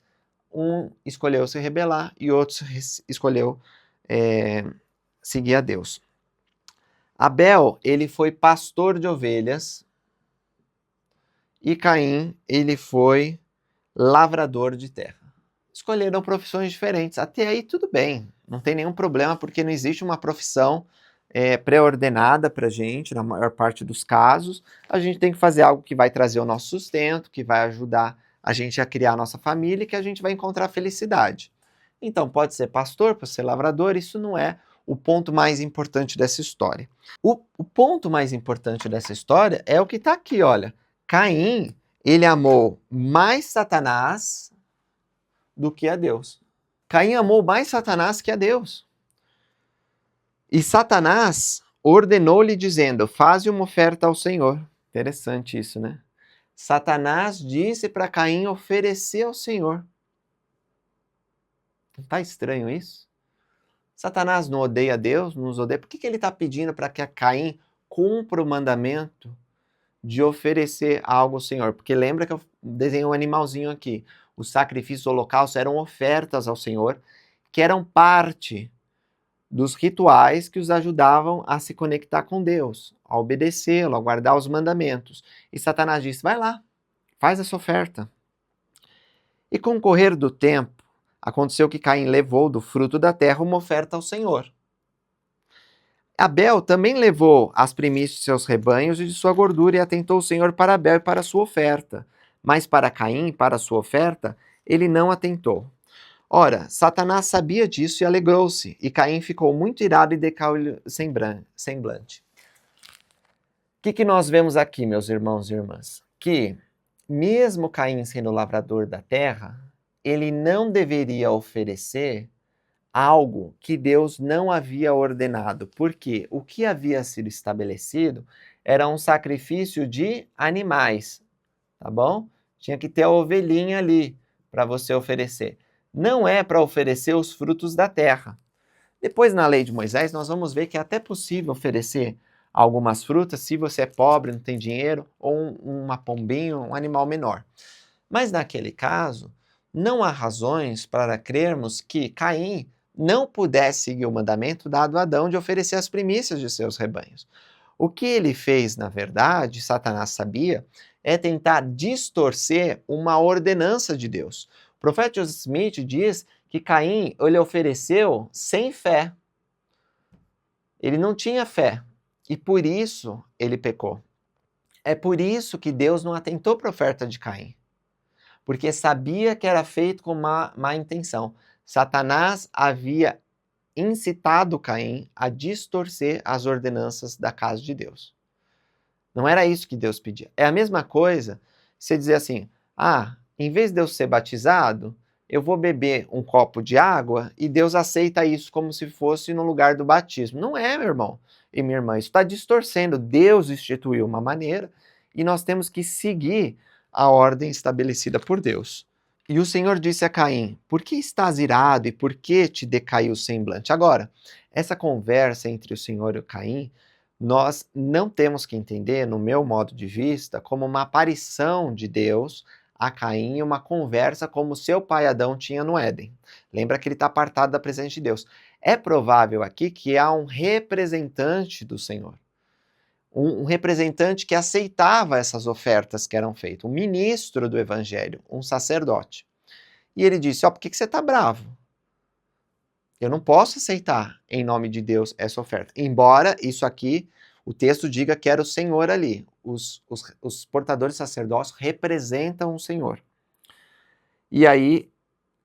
um escolheu se rebelar e outro escolheu seguir a Deus. Abel, ele foi pastor de ovelhas e Caim, ele foi lavrador de terra. Escolheram profissões diferentes. Até aí tudo bem, não tem nenhum problema, porque não existe uma profissão pré-ordenada para a gente, na maior parte dos casos. A gente tem que fazer algo que vai trazer o nosso sustento, que vai ajudar a gente a criar a nossa família e que a gente vai encontrar felicidade. Então, pode ser pastor, pode ser lavrador, isso não é o ponto mais importante dessa história. O ponto mais importante dessa história é o que está aqui, olha. Caim, ele amou mais Satanás do que a Deus. Caim amou mais Satanás que a Deus. E Satanás ordenou-lhe dizendo, faze uma oferta ao Senhor. Interessante isso, né? Satanás disse para Caim oferecer ao Senhor. Não está estranho isso? Satanás não odeia Deus, não nos odeia. Por que ele está pedindo para que Caim cumpra o mandamento de oferecer algo ao Senhor? Porque lembra que eu desenhei um animalzinho aqui. Os sacrifícios holocaustos eram ofertas ao Senhor, que eram parte dos rituais que os ajudavam a se conectar com Deus, a obedecê-lo, a guardar os mandamentos. E Satanás disse, vai lá, faz essa oferta. E com o correr do tempo, aconteceu que Caim levou do fruto da terra uma oferta ao Senhor. Abel também levou as primícias de seus rebanhos e de sua gordura e atentou o Senhor para Abel e para a sua oferta. Mas para Caim, para a sua oferta, ele não atentou. Ora, Satanás sabia disso e alegrou-se, e Caim ficou muito irado e decaiu o semblante. O que nós vemos aqui, meus irmãos e irmãs? Que, mesmo Caim sendo lavrador da terra, ele não deveria oferecer algo que Deus não havia ordenado, porque o que havia sido estabelecido era um sacrifício de animais, tá bom? Tinha que ter a ovelhinha ali para você oferecer. Não é para oferecer os frutos da terra. Depois, na lei de Moisés, nós vamos ver que é até possível oferecer algumas frutas se você é pobre, não tem dinheiro, ou uma pombinha, um animal menor. Mas naquele caso, não há razões para crermos que Caim não pudesse seguir o mandamento dado a Adão de oferecer as primícias de seus rebanhos. O que ele fez, na verdade, Satanás sabia, é tentar distorcer uma ordenança de Deus. O profeta Joseph Smith diz que Caim ele ofereceu sem fé. Ele não tinha fé e por isso ele pecou. É por isso que Deus não atentou para a oferta de Caim, porque sabia que era feito com má intenção. Satanás havia incitado Caim a distorcer as ordenanças da casa de Deus. Não era isso que Deus pedia. É a mesma coisa você dizer assim, em vez de eu ser batizado, eu vou beber um copo de água e Deus aceita isso como se fosse no lugar do batismo. Não é, meu irmão e minha irmã, isso está distorcendo. Deus instituiu uma maneira e nós temos que seguir a ordem estabelecida por Deus. E o Senhor disse a Caim, por que estás irado e por que te decaiu o semblante? Agora, essa conversa entre o Senhor e o Caim, nós não temos que entender, no meu modo de vista, como uma aparição de Deus a Caim e uma conversa como seu pai Adão tinha no Éden. Lembra que ele está apartado da presença de Deus. É provável aqui que há um representante do Senhor. Um representante que aceitava essas ofertas que eram feitas. Um ministro do evangelho, um sacerdote. E ele disse, por que você está bravo? Eu não posso aceitar, em nome de Deus, essa oferta. Embora isso aqui, o texto diga que era o Senhor ali. Os portadores sacerdócios representam o Senhor. E aí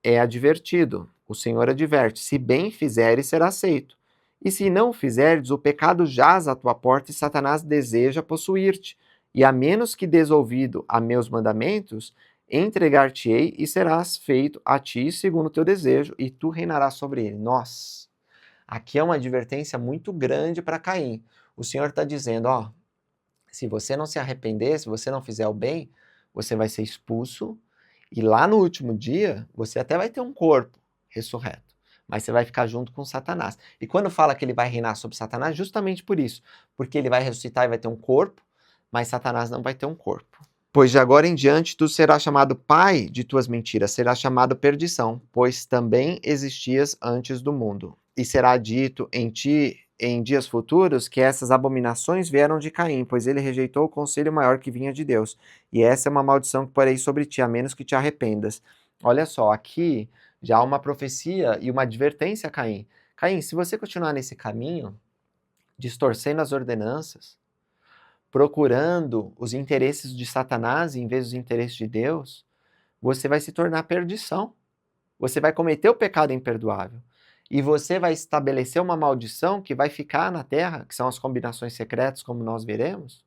é advertido. O Senhor adverte, se bem fizeres, será aceito. E se não fizeres, o pecado jaz à tua porta e Satanás deseja possuir-te. E a menos que des ouvido a meus mandamentos, entregar-te-ei e serás feito a ti segundo o teu desejo, e tu reinarás sobre ele. Nossa, aqui é uma advertência muito grande para Caim. O Senhor está dizendo, se você não se arrepender, se você não fizer o bem, você vai ser expulso, e lá no último dia, você até vai ter um corpo ressurreto, mas você vai ficar junto com Satanás. E quando fala que ele vai reinar sobre Satanás, justamente por isso, porque ele vai ressuscitar e vai ter um corpo, mas Satanás não vai ter um corpo. Pois de agora em diante tu serás chamado pai de tuas mentiras, serás chamado perdição, pois também existias antes do mundo. E será dito em ti em dias futuros que essas abominações vieram de Caim, pois ele rejeitou o conselho maior que vinha de Deus. E essa é uma maldição que porei sobre ti, a menos que te arrependas. Olha só, aqui já há uma profecia e uma advertência a Caim. Caim, se você continuar nesse caminho, distorcendo as ordenanças, procurando os interesses de Satanás em vez dos interesses de Deus, você vai se tornar perdição. Você vai cometer o pecado imperdoável. E você vai estabelecer uma maldição que vai ficar na terra, que são as combinações secretas, como nós veremos,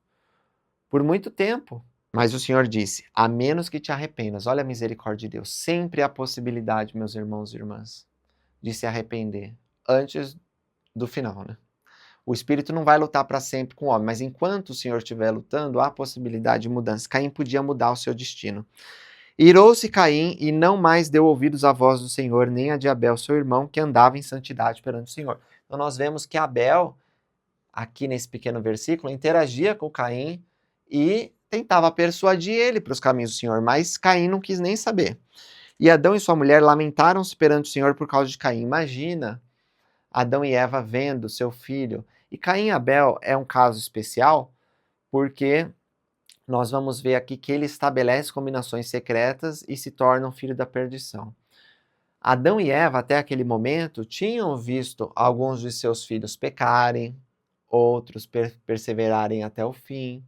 por muito tempo. Mas o Senhor disse, a menos que te arrependas. Olha a misericórdia de Deus. Sempre há possibilidade, meus irmãos e irmãs, de se arrepender antes do final, né? O espírito não vai lutar para sempre com o homem, mas enquanto o Senhor estiver lutando, há possibilidade de mudança. Caim podia mudar o seu destino. Irou-se Caim e não mais deu ouvidos à voz do Senhor, nem a de Abel, seu irmão, que andava em santidade perante o Senhor. Então nós vemos que Abel, aqui nesse pequeno versículo, interagia com Caim e tentava persuadir ele para os caminhos do Senhor, mas Caim não quis nem saber. E Adão e sua mulher lamentaram-se perante o Senhor por causa de Caim. Imagina Adão e Eva vendo seu filho. E Caim e Abel é um caso especial porque nós vamos ver aqui que ele estabelece combinações secretas e se torna um filho da perdição. Adão e Eva, até aquele momento, tinham visto alguns de seus filhos pecarem, outros perseverarem até o fim.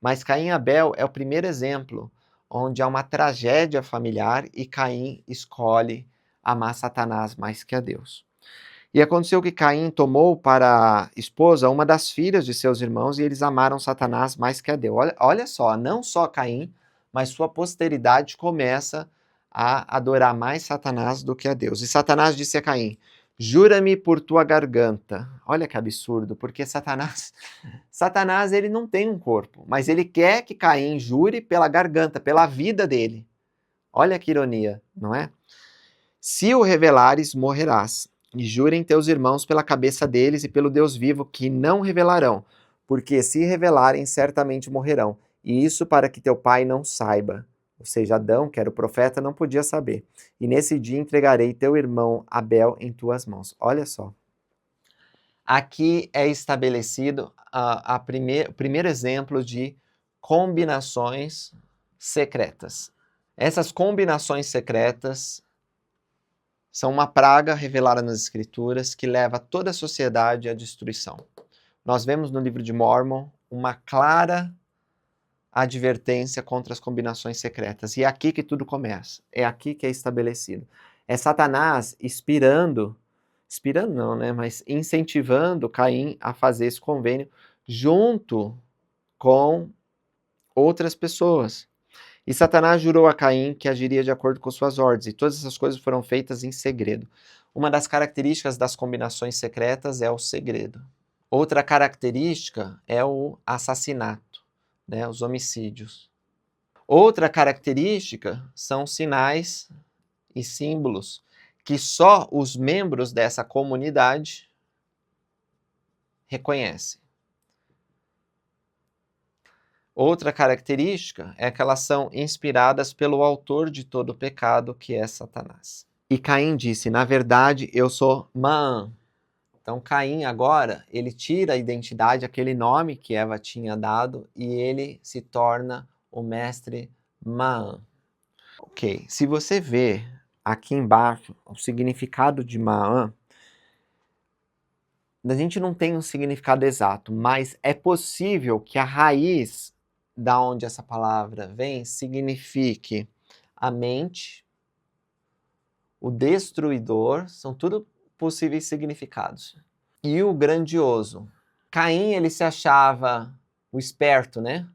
Mas Caim e Abel é o primeiro exemplo onde há uma tragédia familiar e Caim escolhe amar Satanás mais que a Deus. E aconteceu que Caim tomou para esposa uma das filhas de seus irmãos e eles amaram Satanás mais que a Deus. Olha só, não só Caim, mas sua posteridade começa a adorar mais Satanás do que a Deus. E Satanás disse a Caim, jura-me por tua garganta. Olha que absurdo, porque Satanás ele não tem um corpo, mas ele quer que Caim jure pela garganta, pela vida dele. Olha que ironia, não é? Se o revelares, morrerás. E jurem teus irmãos pela cabeça deles e pelo Deus vivo, que não revelarão, porque se revelarem, certamente morrerão. E isso para que teu pai não saiba. Ou seja, Adão, que era o profeta, não podia saber. E nesse dia entregarei teu irmão Abel em tuas mãos. Olha só. Aqui é estabelecido o primeiro exemplo de combinações secretas. Essas combinações secretas são uma praga revelada nas Escrituras que leva toda a sociedade à destruição. Nós vemos no livro de Mórmon uma clara advertência contra as combinações secretas. E é aqui que tudo começa. É aqui que é estabelecido. É Satanás inspirando inspirando não, né? Mas incentivando Caim a fazer esse convênio junto com outras pessoas. E Satanás jurou a Caim que agiria de acordo com suas ordens, e todas essas coisas foram feitas em segredo. Uma das características das combinações secretas é o segredo. Outra característica é o assassinato, né, os homicídios. Outra característica são sinais e símbolos que só os membros dessa comunidade reconhecem. Outra característica é que elas são inspiradas pelo autor de todo o pecado, que é Satanás. E Caim disse, na verdade, eu sou Maã. Então Caim agora, ele tira a identidade, aquele nome que Eva tinha dado, e ele se torna o mestre Maã. Ok, se você ver aqui embaixo o significado de Maã, a gente não tem um significado exato, mas é possível que a raiz da onde essa palavra vem signifique a mente, o destruidor, são tudo possíveis significados. E o grandioso. Caim, ele se achava o esperto, né?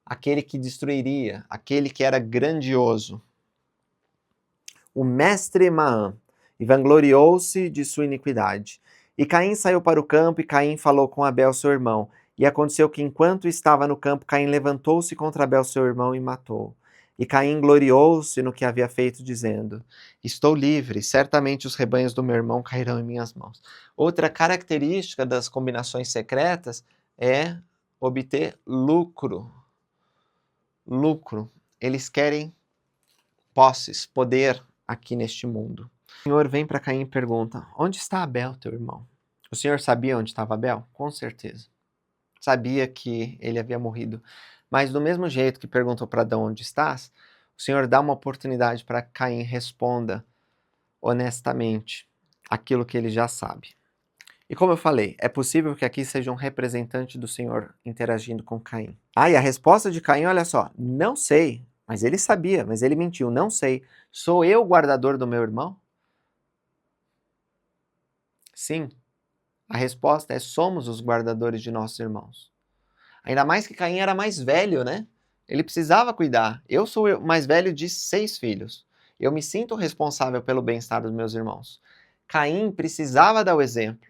Aquele que destruiria, aquele que era grandioso. O mestre Maã, e vangloriou-se de sua iniquidade. E Caim saiu para o campo, e Caim falou com Abel, seu irmão. E aconteceu que, enquanto estava no campo, Caim levantou-se contra Abel, seu irmão, e matou. E Caim gloriou-se no que havia feito, dizendo, estou livre, certamente os rebanhos do meu irmão cairão em minhas mãos. Outra característica das combinações secretas é obter lucro. Lucro. Eles querem posses, poder aqui neste mundo. O Senhor vem para Caim e pergunta, onde está Abel, teu irmão? O Senhor sabia onde estava Abel? Com certeza. Sabia que ele havia morrido. Mas do mesmo jeito que perguntou para Adão onde estás, o Senhor dá uma oportunidade para que Caim responda honestamente aquilo que ele já sabe. E como eu falei, é possível que aqui seja um representante do Senhor interagindo com Caim. Ah, e a resposta de Caim, olha só, não sei, mas ele sabia, mas ele mentiu, não sei. Sou eu o guardador do meu irmão? Sim, a resposta é somos os guardadores de nossos irmãos. Ainda mais que Caim era mais velho, né? Ele precisava cuidar. Eu sou o mais velho de 6 filhos. Eu me sinto responsável pelo bem-estar dos meus irmãos. Caim precisava dar o exemplo.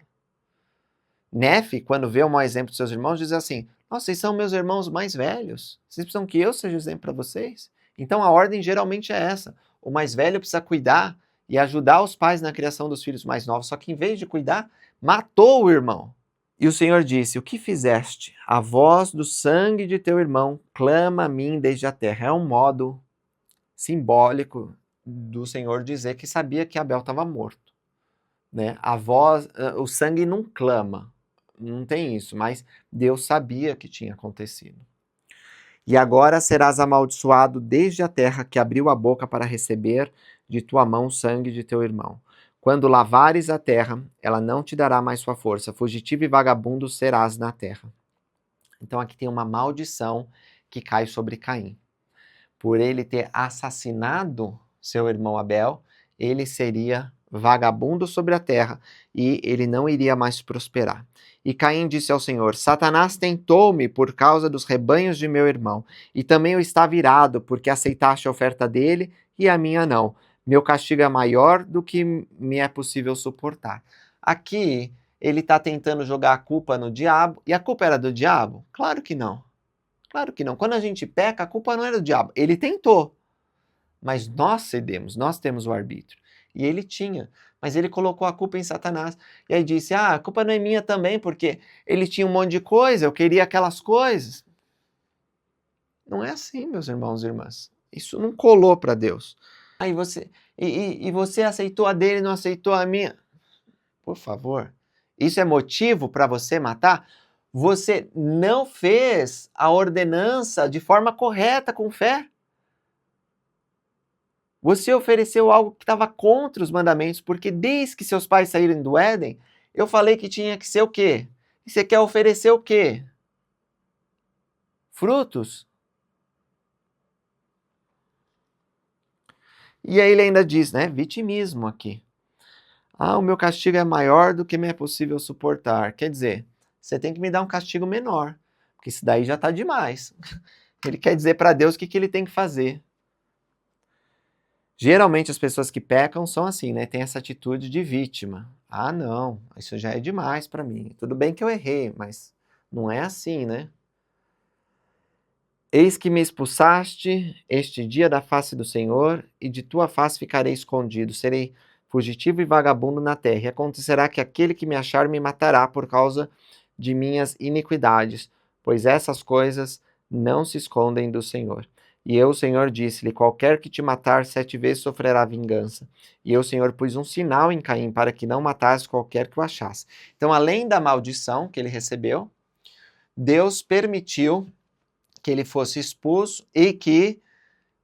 Nefe, quando vê o mau exemplo dos seus irmãos, diz assim, nossa, vocês são meus irmãos mais velhos. Vocês precisam que eu seja exemplo para vocês? Então a ordem geralmente é essa. O mais velho precisa cuidar e ajudar os pais na criação dos filhos mais novos. Só que em vez de cuidar, matou o irmão. E o Senhor disse, o que fizeste? A voz do sangue de teu irmão clama a mim desde a terra. É um modo simbólico do Senhor dizer que sabia que Abel estava morto. Né? A voz, o sangue não clama, não tem isso, mas Deus sabia que tinha acontecido. E agora serás amaldiçoado desde a terra que abriu a boca para receber de tua mão o sangue de teu irmão. Quando lavares a terra, ela não te dará mais sua força. Fugitivo e vagabundo serás na terra. Então aqui tem uma maldição que cai sobre Caim. Por ele ter assassinado seu irmão Abel, ele seria vagabundo sobre a terra e ele não iria mais prosperar. E Caim disse ao Senhor, Satanás tentou-me por causa dos rebanhos de meu irmão, e também eu estava irado, porque aceitaste a oferta dele e a minha não. Meu castigo é maior do que me é possível suportar. Aqui, ele está tentando jogar a culpa no diabo, e a culpa era do diabo? Claro que não. Claro que não. Quando a gente peca, a culpa não era do diabo. Ele tentou, mas nós cedemos, nós temos o arbítrio. E ele tinha, mas ele colocou a culpa em Satanás. E aí disse, a culpa não é minha também, porque ele tinha um monte de coisa, eu queria aquelas coisas. Não é assim, meus irmãos e irmãs. Isso não colou para Deus. Aí você, e você aceitou a dele e não aceitou a minha. Por favor. Isso é motivo para você matar? Você não fez a ordenança de forma correta, com fé. Você ofereceu algo que estava contra os mandamentos, porque desde que seus pais saíram do Éden, eu falei que tinha que ser o quê? E você quer oferecer o quê? Frutos? E aí ele ainda diz, né? Vitimismo aqui. Ah, o meu castigo é maior do que me é possível suportar. Quer dizer, você tem que me dar um castigo menor, porque isso daí já está demais. Ele quer dizer para Deus o que ele tem que fazer. Geralmente as pessoas que pecam são assim, né? Tem essa atitude de vítima. Ah, não, isso já é demais para mim. Tudo bem que eu errei, mas não é assim, né? Eis que me expulsaste este dia da face do Senhor, e de tua face ficarei escondido. Serei fugitivo e vagabundo na terra. E acontecerá que aquele que me achar me matará por causa de minhas iniquidades, pois essas coisas não se escondem do Senhor. E eu, o Senhor, disse-lhe: qualquer que te matar 7 vezes sofrerá vingança. E eu, o Senhor, pus um sinal em Caim para que não matasse qualquer que o achasse. Então, além da maldição que ele recebeu, Deus permitiu que ele fosse expulso e que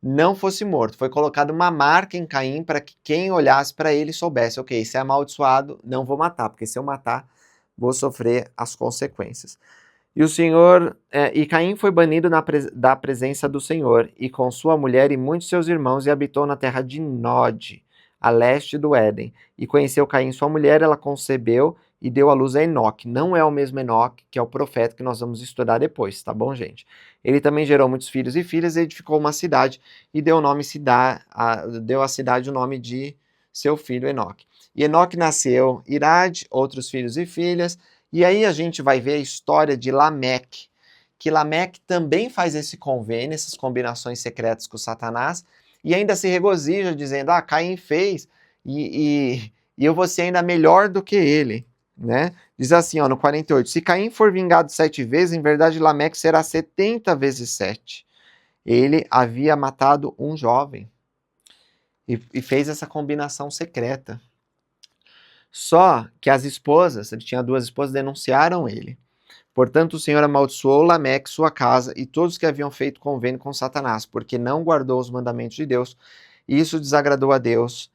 não fosse morto. Foi colocada uma marca em Caim para que quem olhasse para ele soubesse: ok, se é amaldiçoado, não vou matar, porque se eu matar, vou sofrer as consequências. E o Senhor, e Caim foi banido da presença do Senhor, e com sua mulher e muitos seus irmãos, e habitou na terra de Nod, a leste do Éden. E conheceu Caim sua mulher, ela concebeu e deu à luz a Enoque. Não é o mesmo Enoque que é o profeta que nós vamos estudar depois, tá bom, gente? Ele também gerou muitos filhos e filhas, e edificou uma cidade, e deu deu à cidade o nome de seu filho Enoque. E Enoque nasceu Irade, outros filhos e filhas, e aí a gente vai ver a história de Lameque, que Lameque também faz esse convênio, essas combinações secretas com Satanás, e ainda se regozija dizendo: ah, Caim fez, e eu vou ser ainda melhor do que ele, né? Diz assim, ó, no 48, se Caim for vingado 7 vezes, em verdade Lameque será 70 vezes 7. Ele havia matado um jovem e fez essa combinação secreta. Só que as esposas, ele tinha 2 esposas, denunciaram ele. Portanto, o Senhor amaldiçoou Lameque, sua casa, e todos que haviam feito convênio com Satanás, porque não guardou os mandamentos de Deus, e isso desagradou a Deus,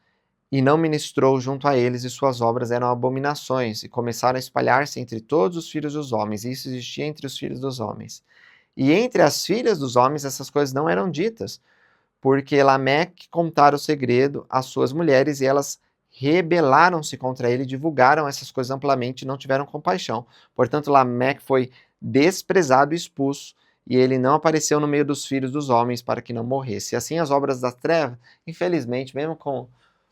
e não ministrou junto a eles, e suas obras eram abominações, e começaram a espalhar-se entre todos os filhos dos homens, e isso existia entre os filhos dos homens. E entre as filhas dos homens essas coisas não eram ditas, porque Lameque contara o segredo às suas mulheres, e elas rebelaram-se contra ele, divulgaram essas coisas amplamente e não tiveram compaixão. Portanto, Lameque foi desprezado e expulso, e ele não apareceu no meio dos filhos dos homens para que não morresse. E assim as obras das trevas, infelizmente, mesmo com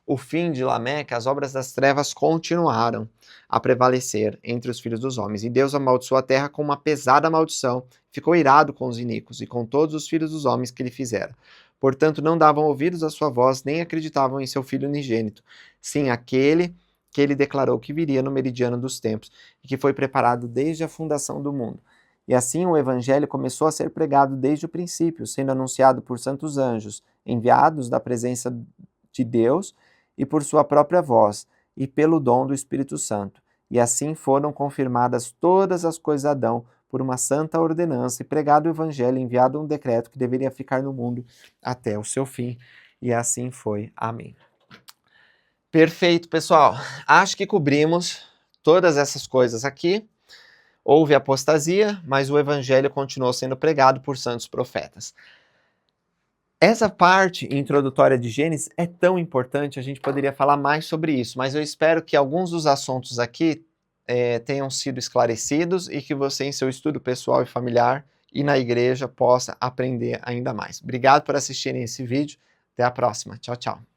o fim de Lameque, as obras das trevas continuaram a prevalecer entre os filhos dos homens. E Deus amaldiçoou a terra com uma pesada maldição, ficou irado com os iníquos e com todos os filhos dos homens que ele fizera. Portanto, não davam ouvidos à sua voz, nem acreditavam em seu Filho unigênito, sim aquele que ele declarou que viria no meridiano dos tempos, e que foi preparado desde a fundação do mundo. E assim o evangelho começou a ser pregado desde o princípio, sendo anunciado por santos anjos, enviados da presença de Deus e por sua própria voz, e pelo dom do Espírito Santo. E assim foram confirmadas todas as coisas de Adão, por uma santa ordenança, e pregado o evangelho, enviado um decreto que deveria ficar no mundo até o seu fim. E assim foi. Amém. Perfeito, pessoal. Acho que cobrimos todas essas coisas aqui. Houve apostasia, mas o evangelho continuou sendo pregado por santos profetas. Essa parte introdutória de Gênesis é tão importante, a gente poderia falar mais sobre isso, mas eu espero que alguns dos assuntos aqui tenham sido esclarecidos e que você, em seu estudo pessoal e familiar e na igreja, possa aprender ainda mais. Obrigado por assistirem esse vídeo. Até a próxima. Tchau, tchau.